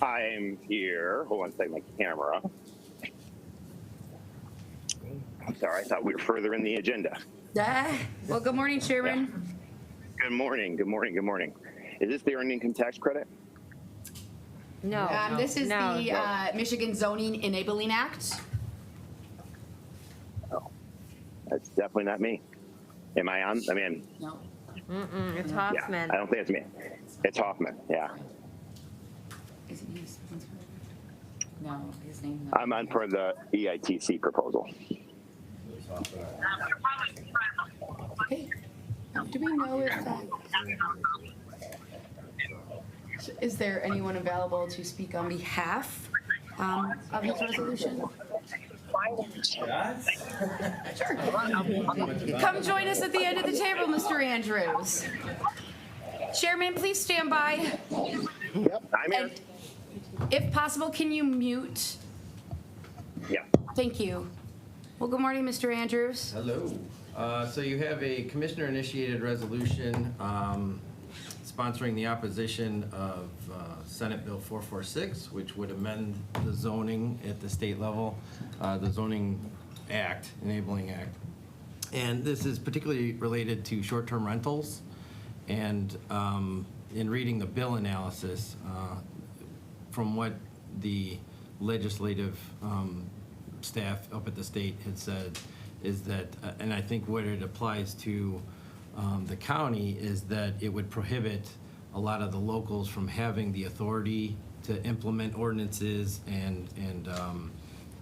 I'm here. Hold on, take my camera. sorry, I thought we were further in the agenda. Well, good morning, Chairman. Good morning, good morning, good morning. Is this the earned income tax credit? No. This is no. the Michigan Zoning Enabling Act. That's definitely not me. Am I on? I mean, No. Mm-mm, it's yeah, Hoffman. I don't think it's me. It's Hoffman, yeah. Is it his? No, his name. no. I'm on for the E EITC proposal. Okay. Do we know if is there anyone available to speak on behalf of this resolution? Sure. Come join us at the end of the table, Mr. Andrews. Chairman, please stand by. Yep, I'm here. And if possible, can you mute? Yeah. Thank you. Well, good morning, Mr. Andrews. Hello. So you have a commissioner-initiated resolution sponsoring the opposition of Senate Bill 446, which would amend the zoning at the state level, the Zoning Act, Enabling Act. And this is particularly related to short-term rentals. And in reading the bill analysis, from what the legislative staff up at the state had said, is that, and I think what it applies to the county is that it would prohibit a lot of the locals from having the authority to implement ordinances and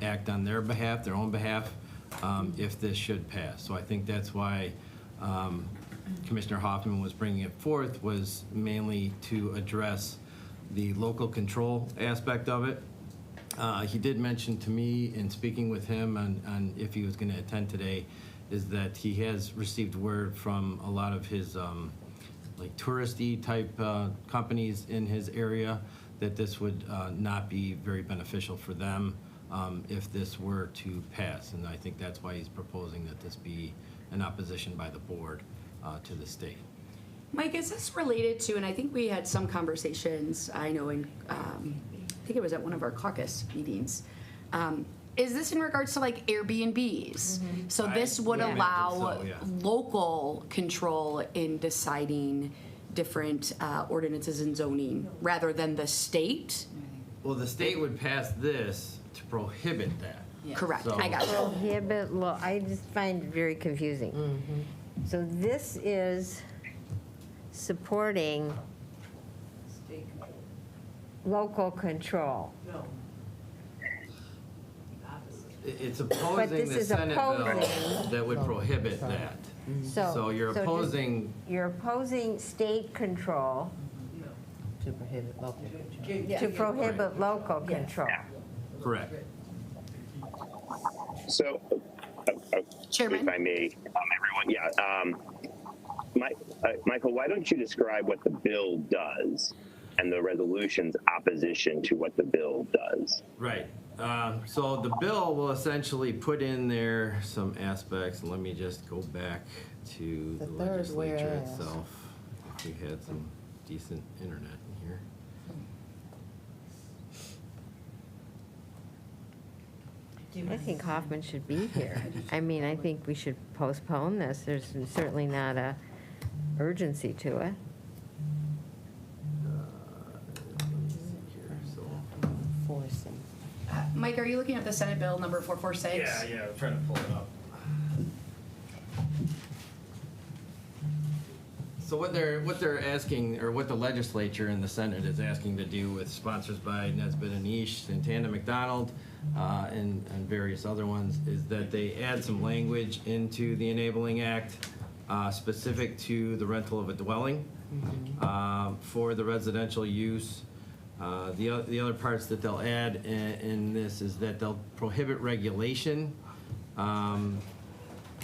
act on their behalf, their own behalf, if this should pass. So I think that's why Commissioner Hoffman was bringing it forth, was mainly to address the local control aspect of it. He did mention to me in speaking with him on if he was going to attend today, is that he has received word from a lot of his like touristy type companies in his area that this would not be very beneficial for them if this were to pass. And I think that's why he's proposing that this be an opposition by the board to the state. Mike, is this related to, and I think we had some conversations, I know in, I think it was at one of our caucus meetings. Is this in regards to like Airbnbs? So this would allow local control in deciding different ordinances and zoning rather than the state? Well, the state would pass this to prohibit that. Correct, So- I got you. Prohibit, I just find it very confusing. So this is supporting local control. It's But opposing this the is Senate bill opposing- that would prohibit that. So you're just- opposing, You're opposing state control To prohibit local. to prohibit local control. correct. So, Chairman. if I may, everyone, Michael, why don't you describe what the bill does and the resolution's opposition to what the bill does? Right. So the bill will essentially put in there some aspects, and let me just go back to the The third legislature whereas. itself. If we had some decent internet in here. I think Hoffman should be here. I mean, I think we should postpone this. There's certainly not a urgency to it. Force them. Mike, are you looking at the Senate Bill number 446? Yeah, I'm trying to pull it up. So what they're asking, or what the legislature and the Senate is asking to do with sponsors by Nesbitt and Ish, Santana McDonald, and various other ones, is that they add some language into the Enabling Act specific to the rental of a dwelling for the residential use. The other parts that they'll add in this is that they'll prohibit regulation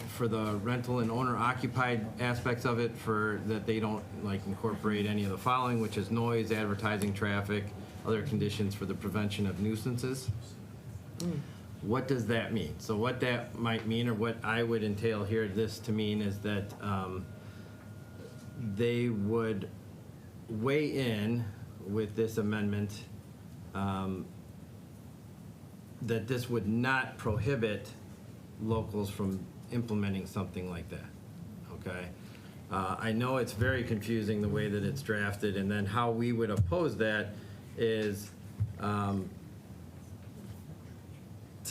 for the rental and owner occupied aspects of it, for that they don't like incorporate any of the following, which is noise, advertising, traffic, other conditions for the prevention of nuisances. What does that mean? So what that might mean, or what I would entail here this to mean, is that they would weigh in with this amendment that this would not prohibit locals from implementing something like that, okay? I know it's very confusing the way that it's drafted, and then how we would oppose that is to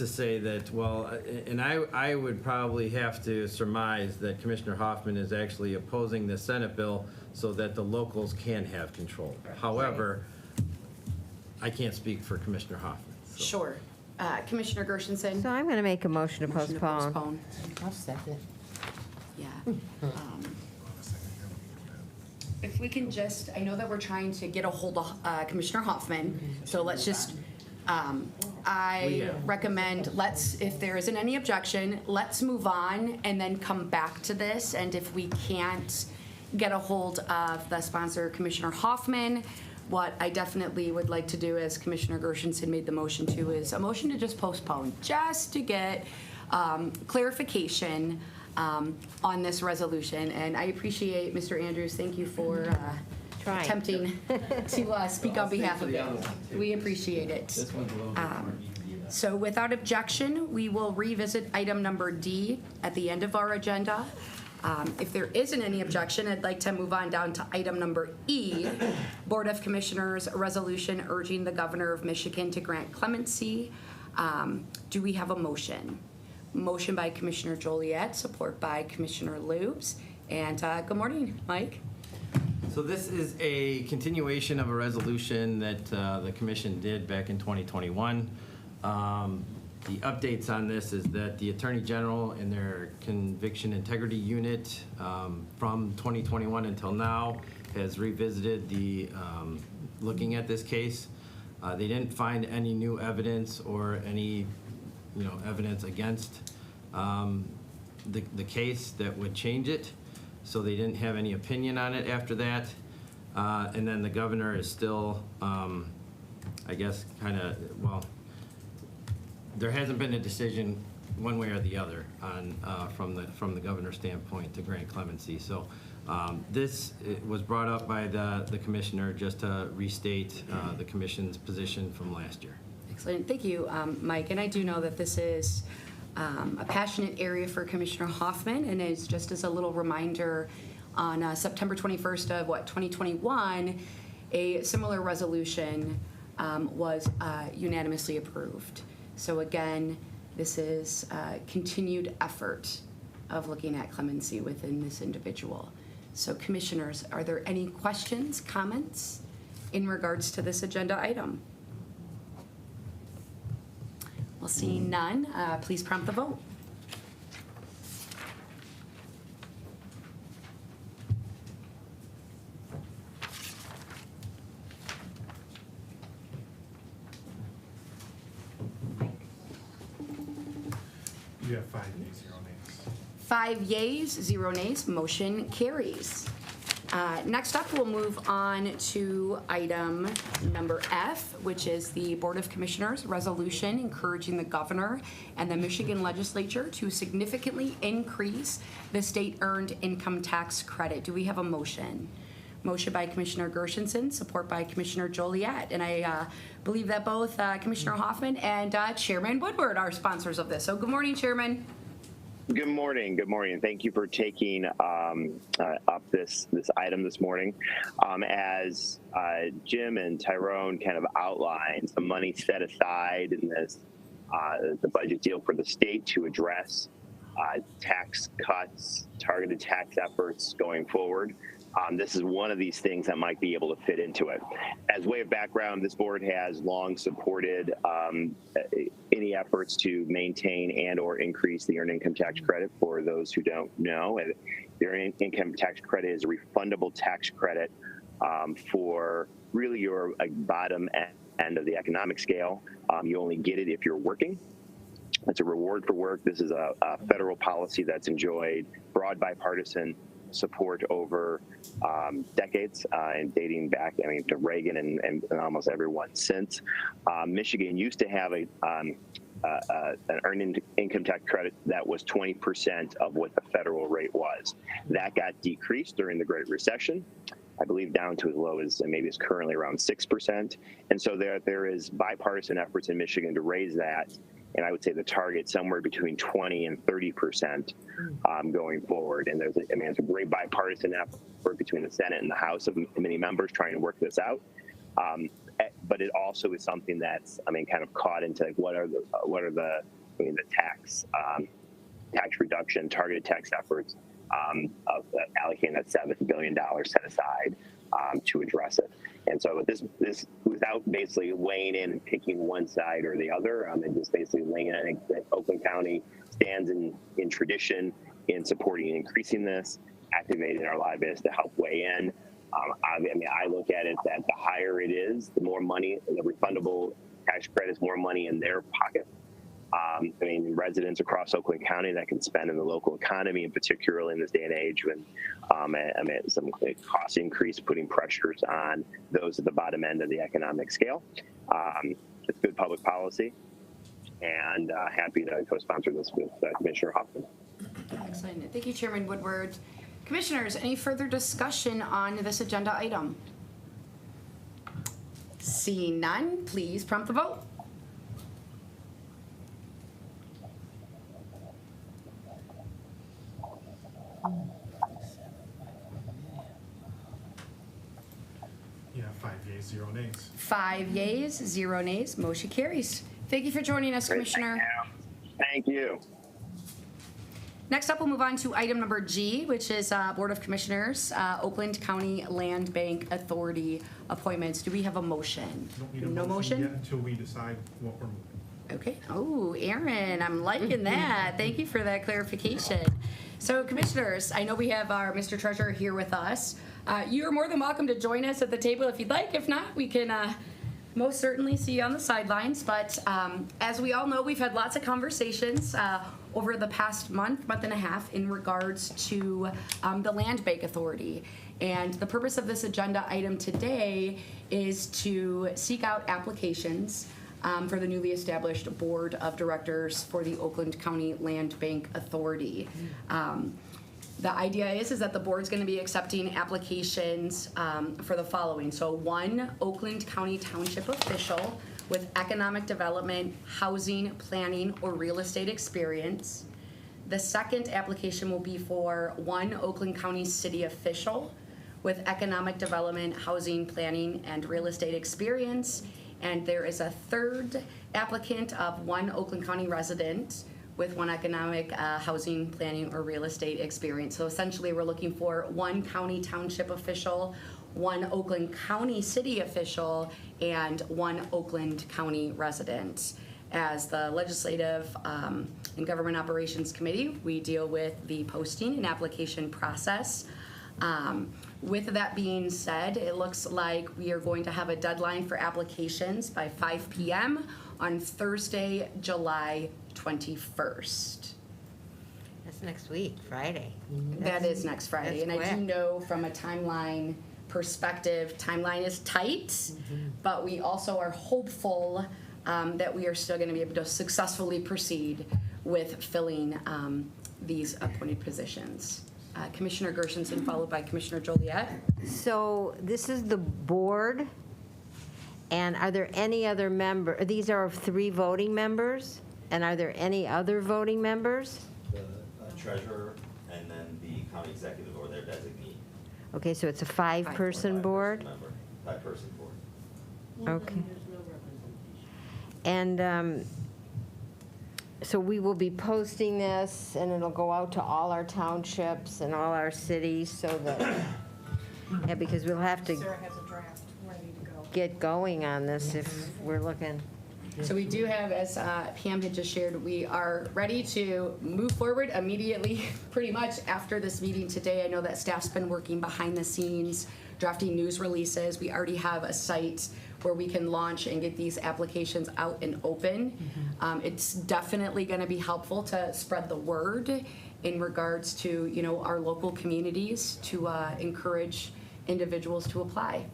say that, well, and I would probably have to surmise that Commissioner Hoffman is actually opposing the Senate bill so that the locals can have control. However, I can't speak for Commissioner Hoffman. So. Sure. Commissioner Gershenson? So I'm going to make a motion to Motion to postpone. I'll second. Yeah. If we can just, I know that we're trying to get a hold of Commissioner Hoffman, so let's just, I recommend, if there isn't any objection, let's move on and then come back to this. And if we can't get a hold of the sponsor, Commissioner Hoffman, what I definitely would like to do, as Commissioner Gershenson made the motion to, is a motion to just postpone, just to get clarification on this resolution. And I appreciate, Mr. Andrews, thank you for attempting to speak on behalf of it. We appreciate it. So without objection, we will revisit item number D at the end of our agenda. If there isn't any objection, I'd like to move on down to item number E, Board of Commissioners resolution urging the Governor of Michigan to grant clemency. Do we have a motion? Motion by Commissioner Joliet, support by Commissioner Lubes. And good morning, Mike. So this is a continuation of a resolution that the commission did back in 2021. The updates on this is that the Attorney General in their Conviction Integrity Unit from 2021 until now has revisited looking at this case. They didn't find any new evidence or any evidence against the case that would change it, so they didn't have any opinion on it after that. And then the governor is still, I guess, there hasn't been a decision one way or the other on from the governor's standpoint to grant clemency. So this was brought up by the commissioner just to restate the commission's position from last year. Excellent, thank you, Mike. And I do know that this is a passionate area for Commissioner Hoffman, and it's just as a little reminder, on September 21st of 2021, a similar resolution was unanimously approved. So again, this is a continued effort of looking at clemency within this individual. So commissioners, are there any questions, comments in regards to this agenda item? Well, seeing none, please prompt the vote. You have 5 yeas, 0 nays. 5 yeas, 0 nays, motion carries. Next up, we'll move on to item number F, which is the Board of Commissioners resolution encouraging the governor and the Michigan legislature to significantly increase the state earned income tax credit. Do we have a motion? Motion by Commissioner Gershenson, support by Commissioner Joliet. And I believe that both Commissioner Hoffman and Chairman Woodward are sponsors of this. So good morning, Chairman. Good morning. Good morning. Thank you for taking up this item this morning. As Jim and Tyrone kind of outlined, the money set aside in this the budget deal for the state to address tax cuts, targeted tax efforts going forward. This is one of these things that might be able to fit into it. As way of background, this board has long supported any efforts to maintain and or increase the earned income tax credit. For those who don't know, the earned income tax credit is a refundable tax credit for really your bottom end of the economic scale. You only get it if you're working. It's a reward for work. This is a federal policy that's enjoyed broad bipartisan support over decades and dating back, to Reagan and almost everyone since. Michigan used to have an earned income tax credit that was 20% of what the federal rate was. That got decreased during the Great Recession, I believe down to as low as maybe it's currently around 6%. And so there is bipartisan efforts in Michigan to raise that And I would say the target somewhere between 20 and 30% going forward. And there's, it's a great bipartisan effort between the Senate and the House of many members trying to work this out. But it also is something that's, kind of caught into like what are the tax reduction, targeted tax efforts of allocating that $7 billion set aside to address it. And so this without basically weighing in and picking one side or the other, and just basically laying it. I think that Oakland County stands in tradition in supporting and increasing this, activating our lobbyists to help weigh in. I look at it that the higher it is, the more money, the refundable tax credits, more money in their pocket. Residents across Oakland County that can spend in the local economy, and particularly in this day and age when some cost increase putting pressures on those at the bottom end of the economic scale. It's good public policy, and happy to co-sponsor this with Commissioner Hoffman. Excellent. Thank you, Chairman Woodward. Commissioners, any further discussion on this agenda item? Seeing none, please prompt the vote. Yeah, 5 yeas, 0 nays. 5 yeas, 0 nays. Motion carries. Thank you for joining us, Commissioner. Thank you. Next up, we'll move on to item number G, which is Board of Commissioners, Oakland County Land Bank Authority appointments. Do we have a motion? Don't need a No motion motion? yet until we decide what we're moving. Okay. Oh, Aaron, I'm liking that. Thank you for that clarification. So, Commissioners, I know we have our Mr. Treasurer here with us. You are more than welcome to join us at the table if you'd like. If not, we can most certainly see you on the sidelines. But as we all know, we've had lots of conversations over the past month and a half in regards to the Land Bank Authority. And the purpose of this agenda item today is to seek out applications for the newly established Board of Directors for the Oakland County Land Bank Authority. The idea is that the board's going to be accepting applications for the following. So 1 Oakland County Township official with economic development, housing, planning, or real estate experience. The second application will be for 1 Oakland County city official with economic development, housing, planning, and real estate experience. And there is a third applicant of 1 Oakland County resident with 1 economic, housing, planning, or real estate experience. So essentially, we're looking for 1 county township official, 1 Oakland County city official, and 1 Oakland County resident. As the Legislative and Government Operations Committee, we deal with the posting and application process. With that being said, it looks like we are going to have a deadline for applications by 5 p.m. on Thursday, July 21st. That's next week, Friday. That is next Friday. And I do know from a timeline perspective, timeline is tight, but we also are hopeful that we are still going to be able to successfully proceed with filling these appointed positions. Commissioner Gershenson, followed by Commissioner Joliet. So this is the board, and are there any other these are 3 voting members, and are there any other voting members? The treasurer and then the county executive or their designee. Okay, so it's a 5-person board? 5-person board. Okay. And so we will be posting this, and it'll go out to all our townships and all our cities so that, yeah, because we'll have to Sarah has a draft ready to go. get going on this if we're looking. So we do have, as Pam had just shared, we are ready to move forward immediately, pretty much after this meeting today. I know that staff's been working behind the scenes, drafting news releases. We already have a site where we can launch and get these applications out and open. It's definitely going to be helpful to spread the word in regards to, our local communities to encourage individuals to apply.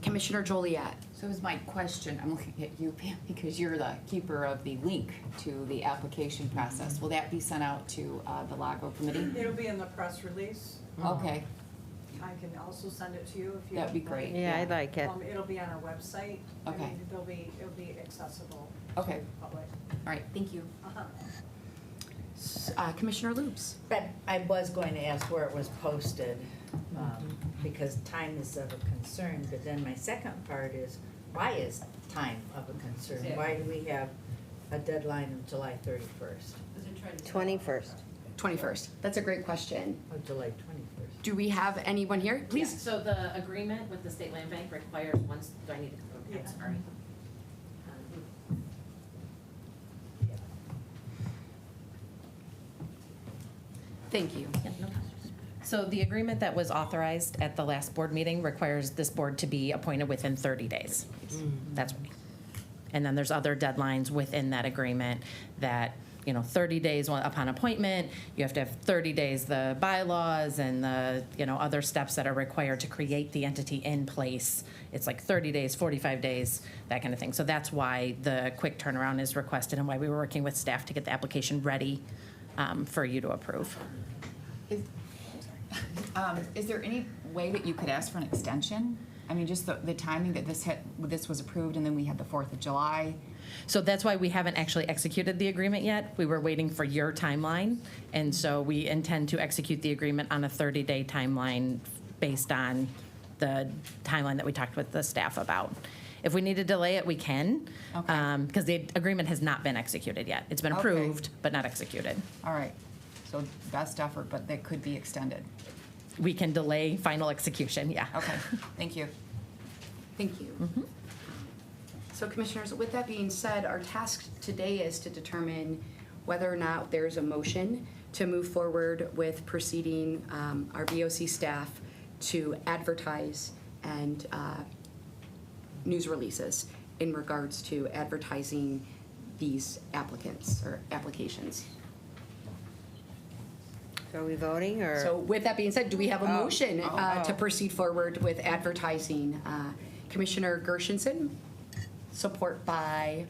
Commissioner Joliet. So is my question, I'm looking at you, Pam, because you're the keeper of the link to the application process. Will that be sent out to the LAGO committee? It'll be in the press release. Okay. I can also send it to you if you. That'd be great. Yeah, I'd like it. It'll be on our website. I Okay. mean, it'll be accessible Okay. to the public. All right, thank you. Uh-huh. Commissioner Loops. But I was going to ask where it was posted, because time is of a concern, but then my second part is, why is time of a concern? Why do we have a deadline of July 31st? 21st. 21st. That's a great question. Oh, July 21st. Do we have anyone here? Please. So the agreement with the State Land Bank requires once, do I need to, okay, sorry. Thank you. So the agreement that was authorized at the last board meeting requires this board to be appointed within 30 days. That's, and then there's other deadlines within that agreement that, 30 days upon appointment, you have to have 30 days, the bylaws and the, other steps that are required to create the entity in place. It's like 30 days, 45 days, that kind of thing. So that's why the quick turnaround is requested and why we were working with staff to get the application ready for you to approve. Is there any way that you could ask for an extension? I mean, just the timing that this was approved and then we had the 4th of July. So that's why we haven't actually executed the agreement yet. We were waiting for your timeline. And so we intend to execute the agreement on a 30-day timeline based on the timeline that we talked with the staff about. If we need to delay it, we can, because the agreement has not been executed yet. It's been approved, but not executed. All right. So best effort, but that could be extended. We can delay final execution, yeah. Okay, thank you. Thank you. So Commissioners, with that being said, our task today is to determine whether or not there's a motion to move forward with proceeding our BOC staff to advertise and news releases in regards to advertising these applicants or applications. So are we voting, or? So with that being said, do we have a Oh. motion to proceed forward with advertising? Commissioner Gershenson, support by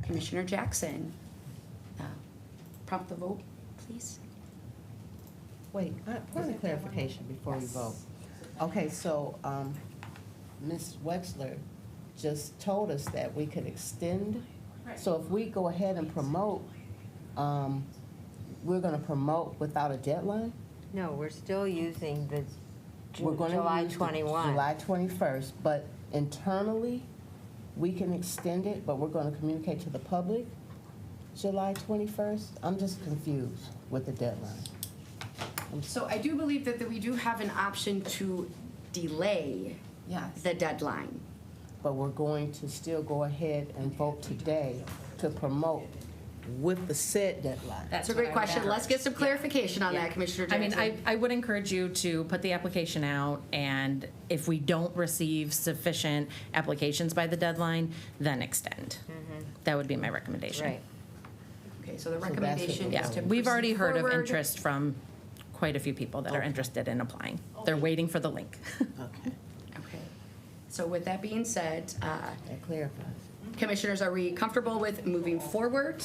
Commissioner Jackson. Prompt the vote, please. Wait, point of clarification before we vote. Okay, so, Ms. Wexler just told us that we could extend. So if we go ahead and promote, we're gonna promote without a deadline? No, we're still using the We're gonna July use the 21. July 21st, but internally, we can extend it, but we're gonna communicate to the public July 21st? I'm just confused with the deadline. So I do believe that we do have an option to delay the deadline. But we're going to still go ahead and vote today to promote with the said deadline. That's a great question. Let's get some clarification on that, Commissioner I Jackson. mean, I would encourage you to put the application out, and if we don't receive sufficient applications by the deadline, then extend. That would be my recommendation. Right. Okay, so the recommendation is to We've already proceed heard of forward. interest from quite a few people that are interested in applying. They're waiting for the link. Okay. Okay. So with that being said, That clarifies. Commissioners, are we comfortable with moving forward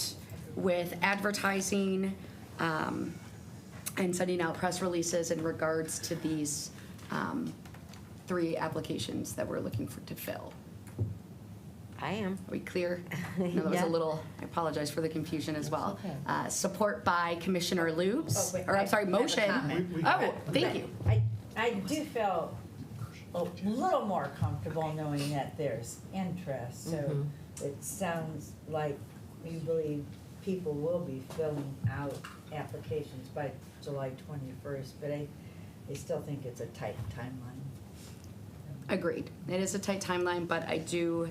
with advertising and sending out press releases in regards to these 3 applications that we're looking to fill? I am. Are we clear? No, that was Yeah. a little, I apologize for the confusion as well. okay. Support by Commissioner Lubes, Oh, wait, or I'm sorry, I have a motion. comment. Oh, thank you. I do feel a little more comfortable knowing that there's interest, so it sounds like you believe people will be filling out applications by July 21st, but I still think it's a tight timeline. Agreed. It is a tight timeline, but I do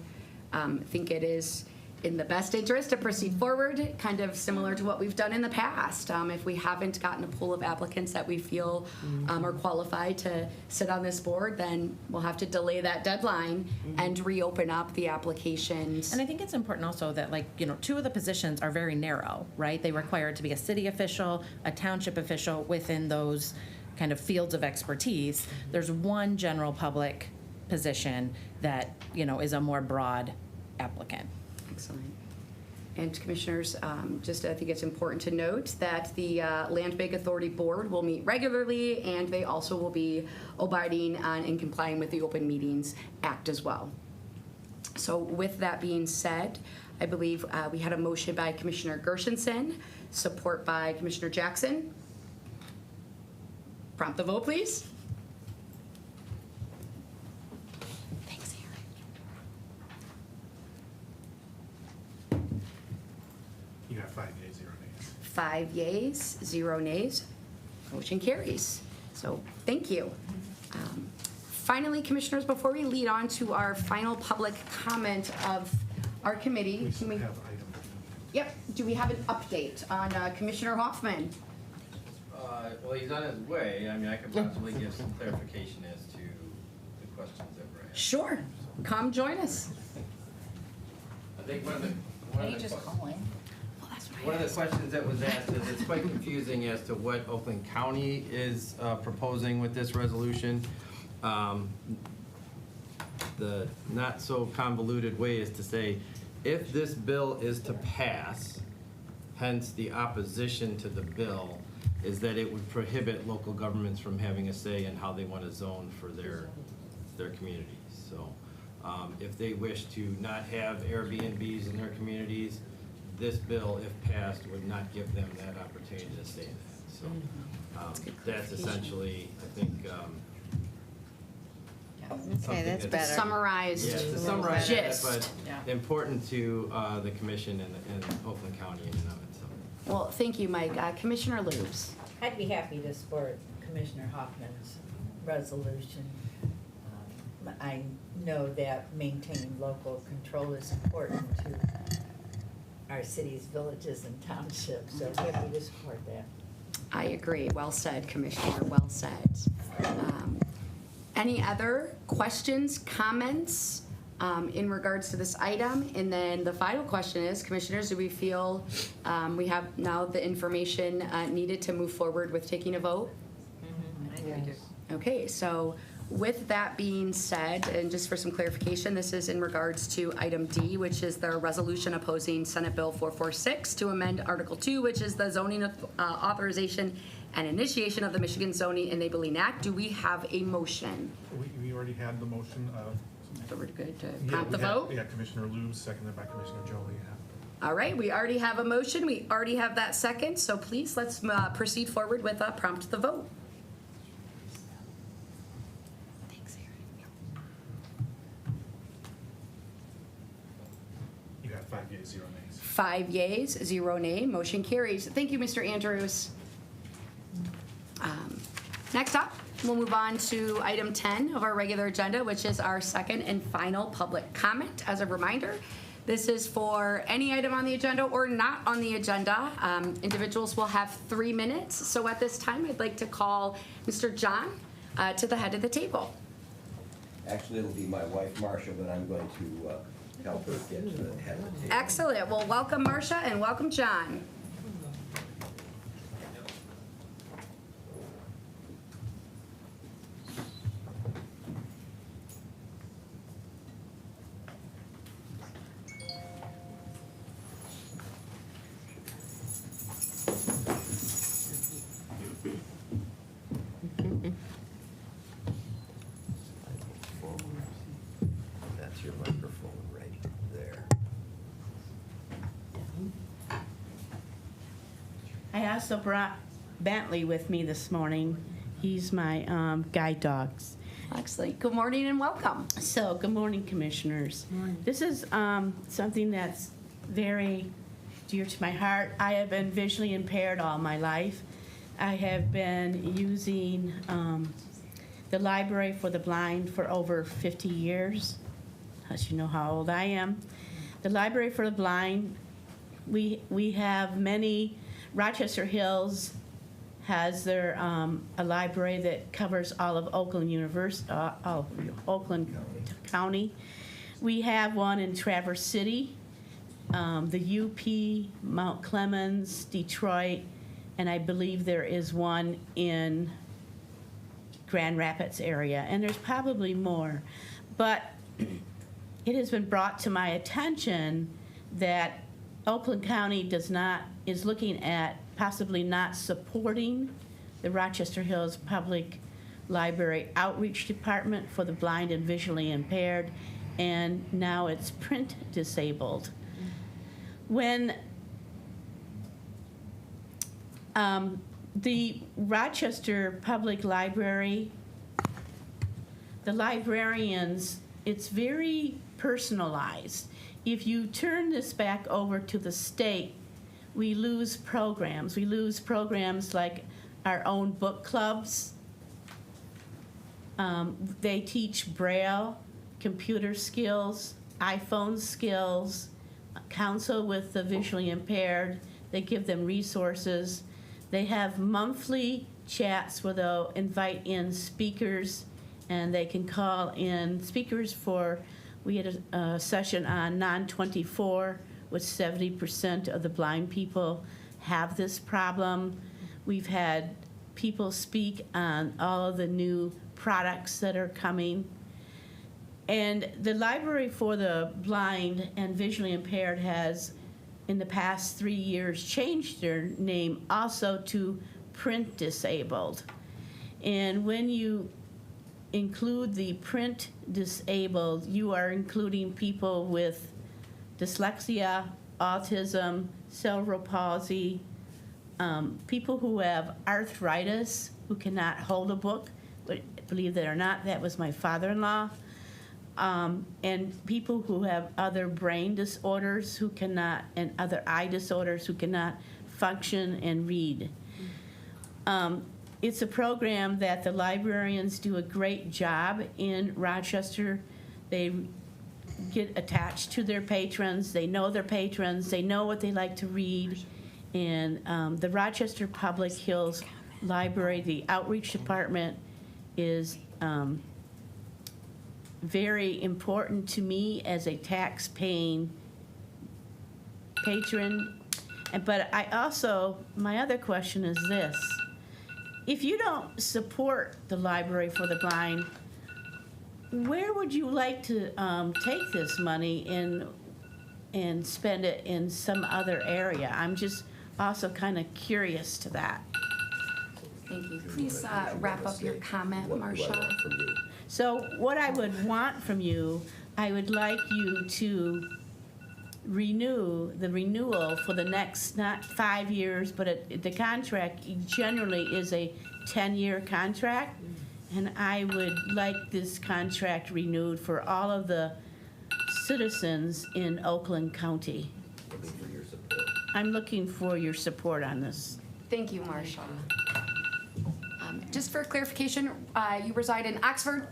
think it is in the best interest to proceed forward, kind of similar to what we've done in the past. If we haven't gotten a pool of applicants that we feel are qualified to sit on this board, then we'll have to delay that deadline and reopen up the applications. And I think it's important also that, 2 of the positions are very narrow, right? They require it to be a city official, a township official within those kind of fields of expertise. There's one general public position that, is a more broad applicant. Excellent. And Commissioners, just I think it's important to note that the Land Bank Authority Board will meet regularly, and they also will be abiding on and complying with the Open Meetings Act as well. So with that being said, I believe we had a motion by Commissioner Gershenson, support by Commissioner Jackson. Prompt the vote, please. Thanks, Aaron. You got 5 yeas, 0 nays. 5 yeas, 0 nays. Motion carries. So thank you. Finally, Commissioners, before we lead on to our final public comment of our committee, We still can we? have item D. Yep. Do we have an update on Commissioner Hoffman? Well, he's on his way. I mean, I could possibly give some clarification as to the questions that were asked. Sure. Come join us. I think one of the questions that was asked is it's quite confusing as to what Oakland County is proposing with this resolution. The not so convoluted way is to say, if this bill is to pass, hence the opposition to the bill, is that it would prohibit local governments from having a say in how they want to zone for their communities. So if they wish to not have Airbnbs in their communities, this bill, if passed, would not give them that opportunity to say that. So that's essentially, I think, Okay, that's something better. Summarized Yeah, to summarize that, gist. but important to the commission and Oakland County in and of itself. Well, thank you, Mike. Commissioner Lubes. I'd be happy to support Commissioner Hoffman's resolution. I know that maintaining local control is important to our cities, villages, and townships, so happy to support that. I agree. Well said, Commissioner. Well said. Any other questions, comments in regards to this item? And then the final question is, Commissioners, do we feel we have now the information needed to move forward with taking a vote? Okay, so with that being said, and just for some clarification, this is in regards to item D, which is the resolution opposing Senate Bill 446 to amend Article 2, which is the zoning authorization and initiation of the Michigan Zoning Enabling Act. Do we have a motion? We already had the motion of. So we're good to prompt the vote? Yeah, Commissioner Lubes, seconded by Commissioner Joliet. All right, we already have a motion. We already have that second. So please, let's proceed forward with prompt the vote. You got 5 yeas, 0 nays. 5 yeas, 0 nay. Motion carries. Thank you, Mr. Andrews. Next up, we'll move on to item 10 of our regular agenda, which is our second and final public comment. As a reminder, this is for any item on the agenda or not on the agenda. Individuals will have 3 minutes. So at this time, I'd like to call Mr. John to the head of the table. Actually, it'll be my wife, Marcia, but I'm going to help her get to the head of the table. Excellent. Well, welcome, Marcia, and welcome, John. That's your microphone right there. I also brought Bentley with me this morning. He's my guide dog. Excellent. Good morning and welcome. So, good morning, Commissioners. This is something that's very dear to my heart. I have been visually impaired all my life. I have been using the Library for the Blind for over 50 years. As you know how old I am. The Library for the Blind, we have many. Rochester Hills has their a library that covers all of Oakland Oakland County. We have one in Traverse City, the UP, Mount Clemens, Detroit, and I believe there is one in Grand Rapids area, and there's probably more. But it has been brought to my attention that Oakland County is looking at possibly not supporting the Rochester Hills Public Library Outreach Department for the blind and visually impaired, and now it's print disabled. When the Rochester Public Library, the librarians, it's very personalized. If you turn this back over to the state, we lose programs. We lose programs like our own book clubs. They teach Braille, computer skills, iPhone skills, counsel with the visually impaired. They give them resources. They have monthly chats where they'll invite in speakers, and they can call in speakers for, we had a session on non-24, which 70% of the blind people have this problem. We've had people speak on all of the new products that are coming. And the Library for the Blind and Visually Impaired has, in the past 3 years, changed their name also to Print Disabled. And when you include the print disabled, you are including people with dyslexia, autism, cerebral palsy, people who have arthritis, who cannot hold a book. But believe it or not, that was my father-in-law. And people who have other brain disorders who cannot, and other eye disorders who cannot function and read. It's a program that the librarians do a great job in Rochester. They get attached to their patrons. They know their patrons. They know what they like to read. And the Rochester Public Hills Library, the outreach department, is very important to me as a tax-paying patron. But I also, my other question is this. If you don't support the Library for the Blind, where would you like to take this money and spend it in some other area? I'm just also kind of curious to that. Thank you. Please wrap up your comment, Marcia. So what I would want from you, I would like you to renew the renewal for the next, not 5 years, but the contract generally is a 10-year contract. And I would like this contract renewed for all of the citizens in Oakland County. I'm looking for your support on this. Thank you, Marcia. Just for clarification, you reside in Oxford,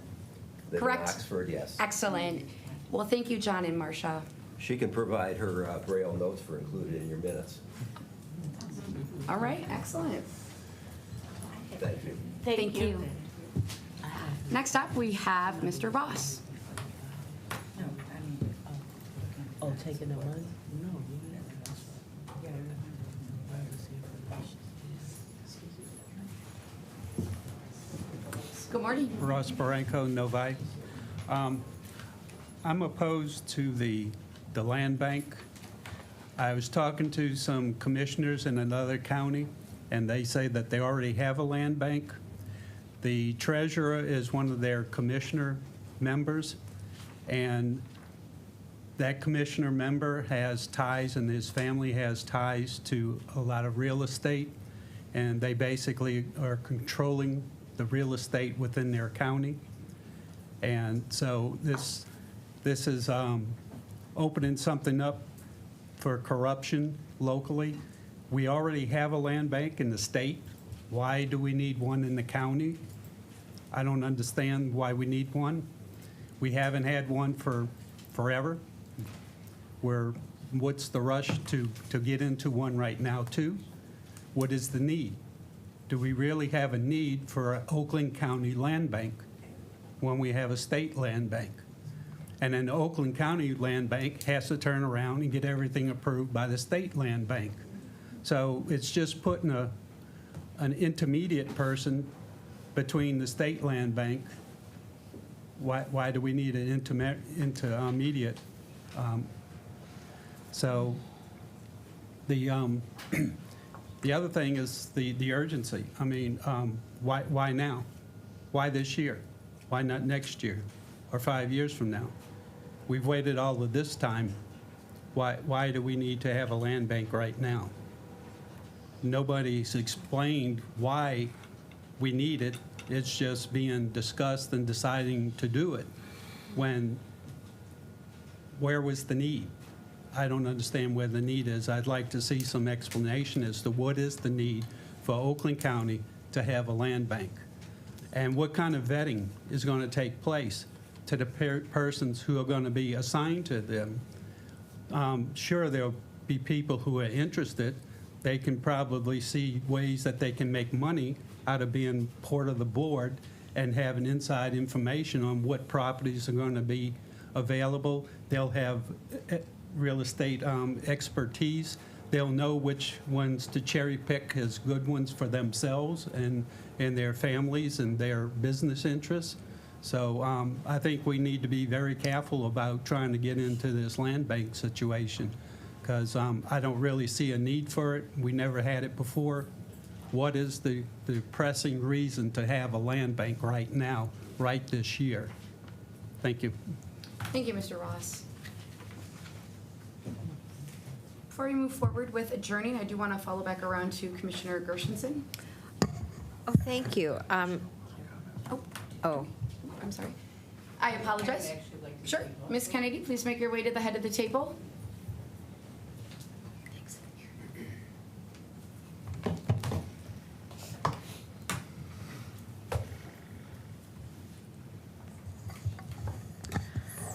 Live in correct? Oxford, yes. Excellent. Well, thank you, John and Marcia. She can provide her Braille notes for included in your minutes. All right, excellent. Thank you. Thank you. Next up, we have Mr. Voss. Oh, taking the money? No. Good morning. Ross Barranco, Novi. I'm opposed to the land bank. I was talking to some commissioners in another county, and they say that they already have a land bank. The treasurer is one of their commissioner members, and that commissioner member has ties, and his family has ties to a lot of real estate, and they basically are controlling the real estate within their county. And so this is opening something up for corruption locally. We already have a land bank in the state. Why do we need one in the county? I don't understand why we need one. We haven't had one for forever. What's the rush to get into one right now too? What is the need? Do we really have a need for an Oakland County land bank when we have a state land bank? And an Oakland County land bank has to turn around and get everything approved by the state land bank. So it's just putting an intermediate person between the state land bank. Why do we need an intermediate? So The the other thing is the urgency. I mean, why now? Why this year? Why not next year or 5 years from now? We've waited all of this time. Why do we need to have a land bank right now? Nobody's explained why we need it. It's just being discussed and deciding to do it. Where was the need? I don't understand where the need is. I'd like to see some explanation as to what is the need for Oakland County to have a land bank. And what kind of vetting is going to take place to the persons who are going to be assigned to them. Sure, there'll be people who are interested. They can probably see ways that they can make money out of being part of the board and having inside information on what properties are going to be available. They'll have real estate expertise. They'll know which ones to cherry pick as good ones for themselves and their families and their business interests. So I think we need to be very careful about trying to get into this land bank situation because I don't really see a need for it. We never had it before. What is the pressing reason to have a land bank right now, right this year? Thank you. Thank you, Mr. Ross. Before we move forward with adjourning, I do want to follow back around to Commissioner Gershenson. Oh, thank you. Oh. I'm sorry. I apologize. Sure. Ms. Kennedy, please make your way to the head of the table.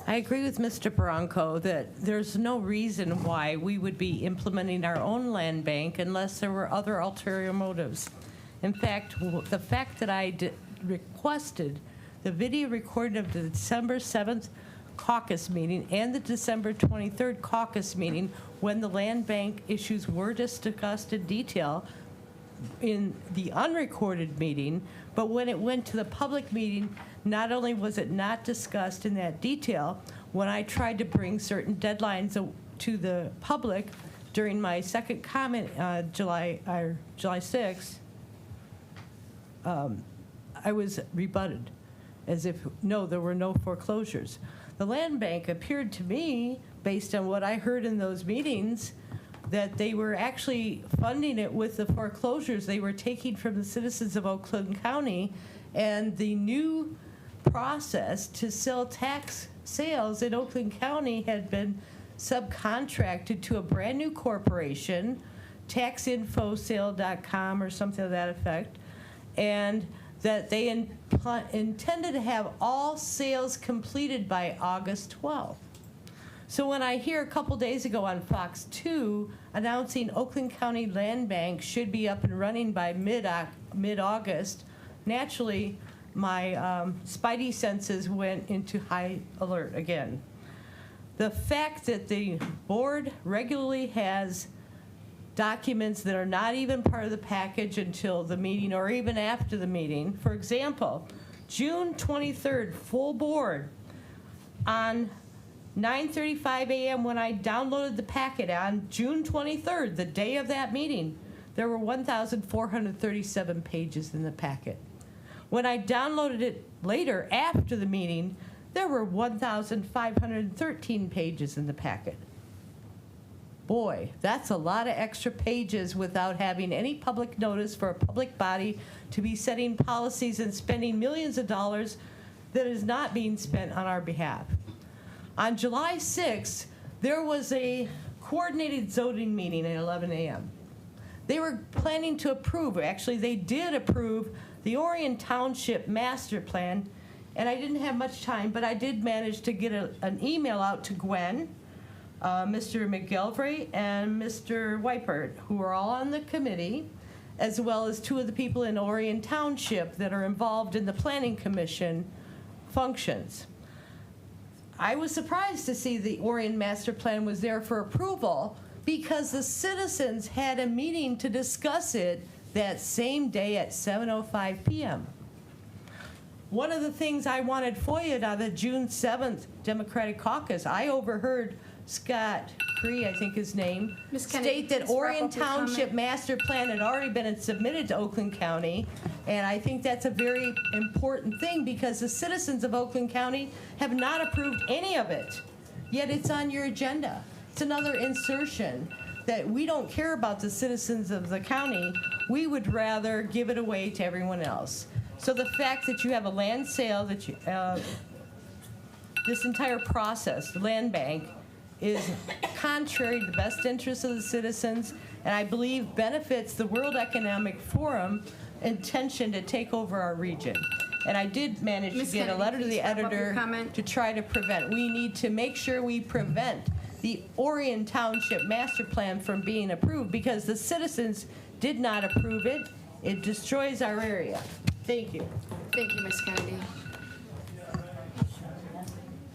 I agree with Mr. Barranco that there's no reason why we would be implementing our own land bank unless there were other ulterior motives. In fact, the fact that I requested the video recording of the December 7th caucus meeting and the December 23rd caucus meeting when the land bank issues were discussed in detail in the unrecorded meeting, but when it went to the public meeting, not only was it not discussed in that detail, when I tried to bring certain deadlines to the public during my second comment July 6th, I was rebutted as if, no, there were no foreclosures. The land bank appeared to me, based on what I heard in those meetings, that they were actually funding it with the foreclosures they were taking from the citizens of Oakland County, and the new process to sell tax sales in Oakland County had been subcontracted to a brand new corporation, taxinfosale.com or something to that effect, and that they intended to have all sales completed by August 12th. So when I hear a couple days ago on Fox 2 announcing Oakland County Land Bank should be up and running by mid-August, naturally my spidey senses went into high alert again. The fact that the board regularly has documents that are not even part of the package until the meeting or even after the meeting. For example, June 23rd, full board on 9:35 a.m. when I downloaded the packet on June 23rd, the day of that meeting, there were 1,437 pages in the packet. When I downloaded it later after the meeting, there were 1,513 pages in the packet. Boy, that's a lot of extra pages without having any public notice for a public body to be setting policies and spending millions of dollars that is not being spent on our behalf. On July 6th, there was a coordinated zoning meeting at 11 a.m. They were planning to approve, actually they did approve the Orion Township Master Plan, and I didn't have much time, but I did manage to get an email out to Gwen, Mr. McGilvery, and Mr. Weipert, who are all on the committee, as well as two of the people in Orion Township that are involved in the Planning Commission functions. I was surprised to see the Orion Master Plan was there for approval because the citizens had a meeting to discuss it that same day at 7:05 p.m. One of the things I wanted FOIA'd on the June 7th Democratic Caucus, I overheard Scott Cree, I think his name, Ms. Kennedy, state that please wrap Orion up your Township comment. Master Plan had already been submitted to Oakland County. And I think that's a very important thing because the citizens of Oakland County have not approved any of it. Yet it's on your agenda. It's another insertion that we don't care about the citizens of the county. We would rather give it away to everyone else. So the fact that you have a land sale, that you, this entire process, the land bank, is contrary to the best interests of the citizens, and I believe benefits the World Economic Forum intention to take over our region. And I did manage to Ms. get a Kennedy, letter to please the wrap up your editor comment. to try to prevent. We need to make sure we prevent the Orion Township Master Plan from being approved because the citizens did not approve it. It destroys our area. Thank you. Thank you, Ms. Kennedy.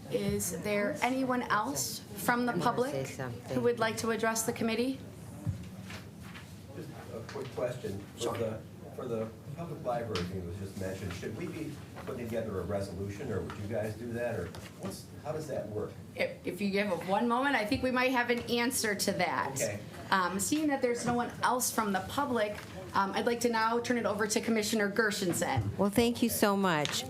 Is there anyone else from the I'm gonna public say something. who would like to address the committee? Just a quick question. For the public library thing that was just mentioned, should we be putting together a resolution, or would you guys do that, or how does that work? If you give it one moment, I think we might have an answer to that. Okay. Seeing that there's no one else from the public, I'd like to now turn it over to Commissioner Gershenson. Well, thank you so much.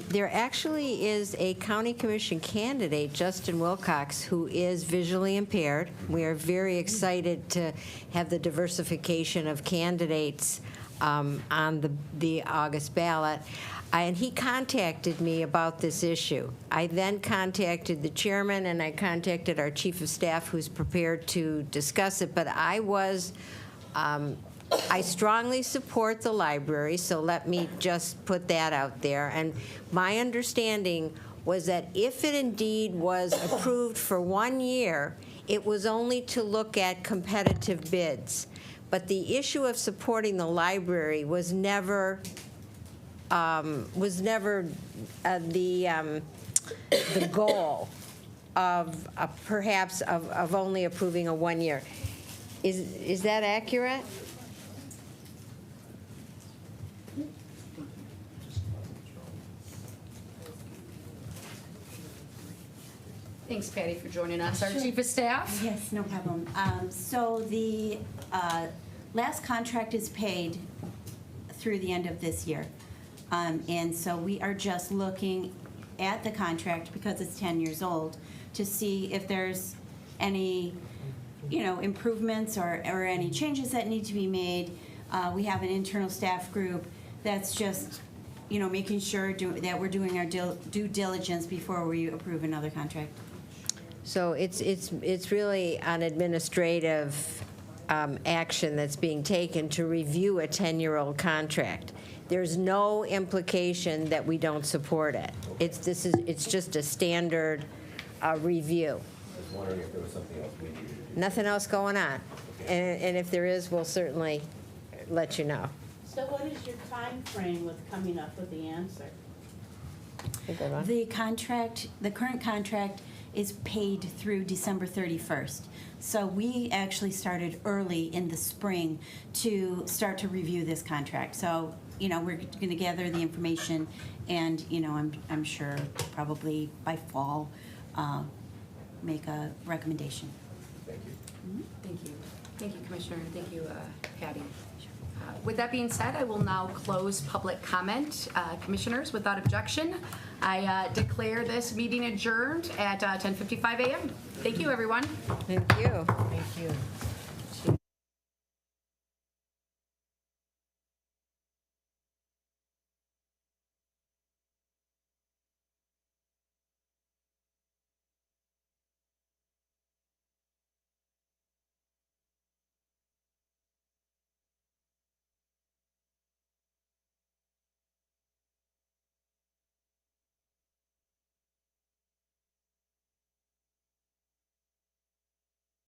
There actually is a county commission candidate, Justin Wilcox, who is visually impaired. We are very excited to have the diversification of candidates on the August ballot. And he contacted me about this issue. I then contacted the chairman and I contacted our chief of staff who's prepared to discuss it, but I strongly support the library, so let me just put that out there. And my understanding was that if it indeed was approved for 1 year, it was only to look at competitive bids. But the issue of supporting the library was never the goal of perhaps of only approving a 1 year. Is that accurate? Thanks, Patty, for joining us. Our chief of staff? Yes, no problem. So the last contract is paid through the end of this year. And so we are just looking at the contract, because it's 10 years old, to see if there's any, improvements or any changes that need to be made. We have an internal staff group that's just, making sure that we're doing our due diligence before we approve another contract. So it's really an administrative action that's being taken to review a 10-year-old contract. There's no implication that we don't support it. It's just a standard review. I was wondering if there was something else we needed to do. Nothing else going on. And if there is, we'll certainly let you know. So what is your time frame with coming up with the answer? The current contract is paid through December 31st. So we actually started early in the spring to start to review this contract. So, we're going to gather the information and, I'm sure probably by fall, make a recommendation. Thank you. Thank you. Thank you, Commissioner, and thank you, Patty. With that being said, I will now close public comment. Commissioners, without objection, I declare this meeting adjourned at 10:55 a.m. Thank you, everyone. Thank you. Thank you.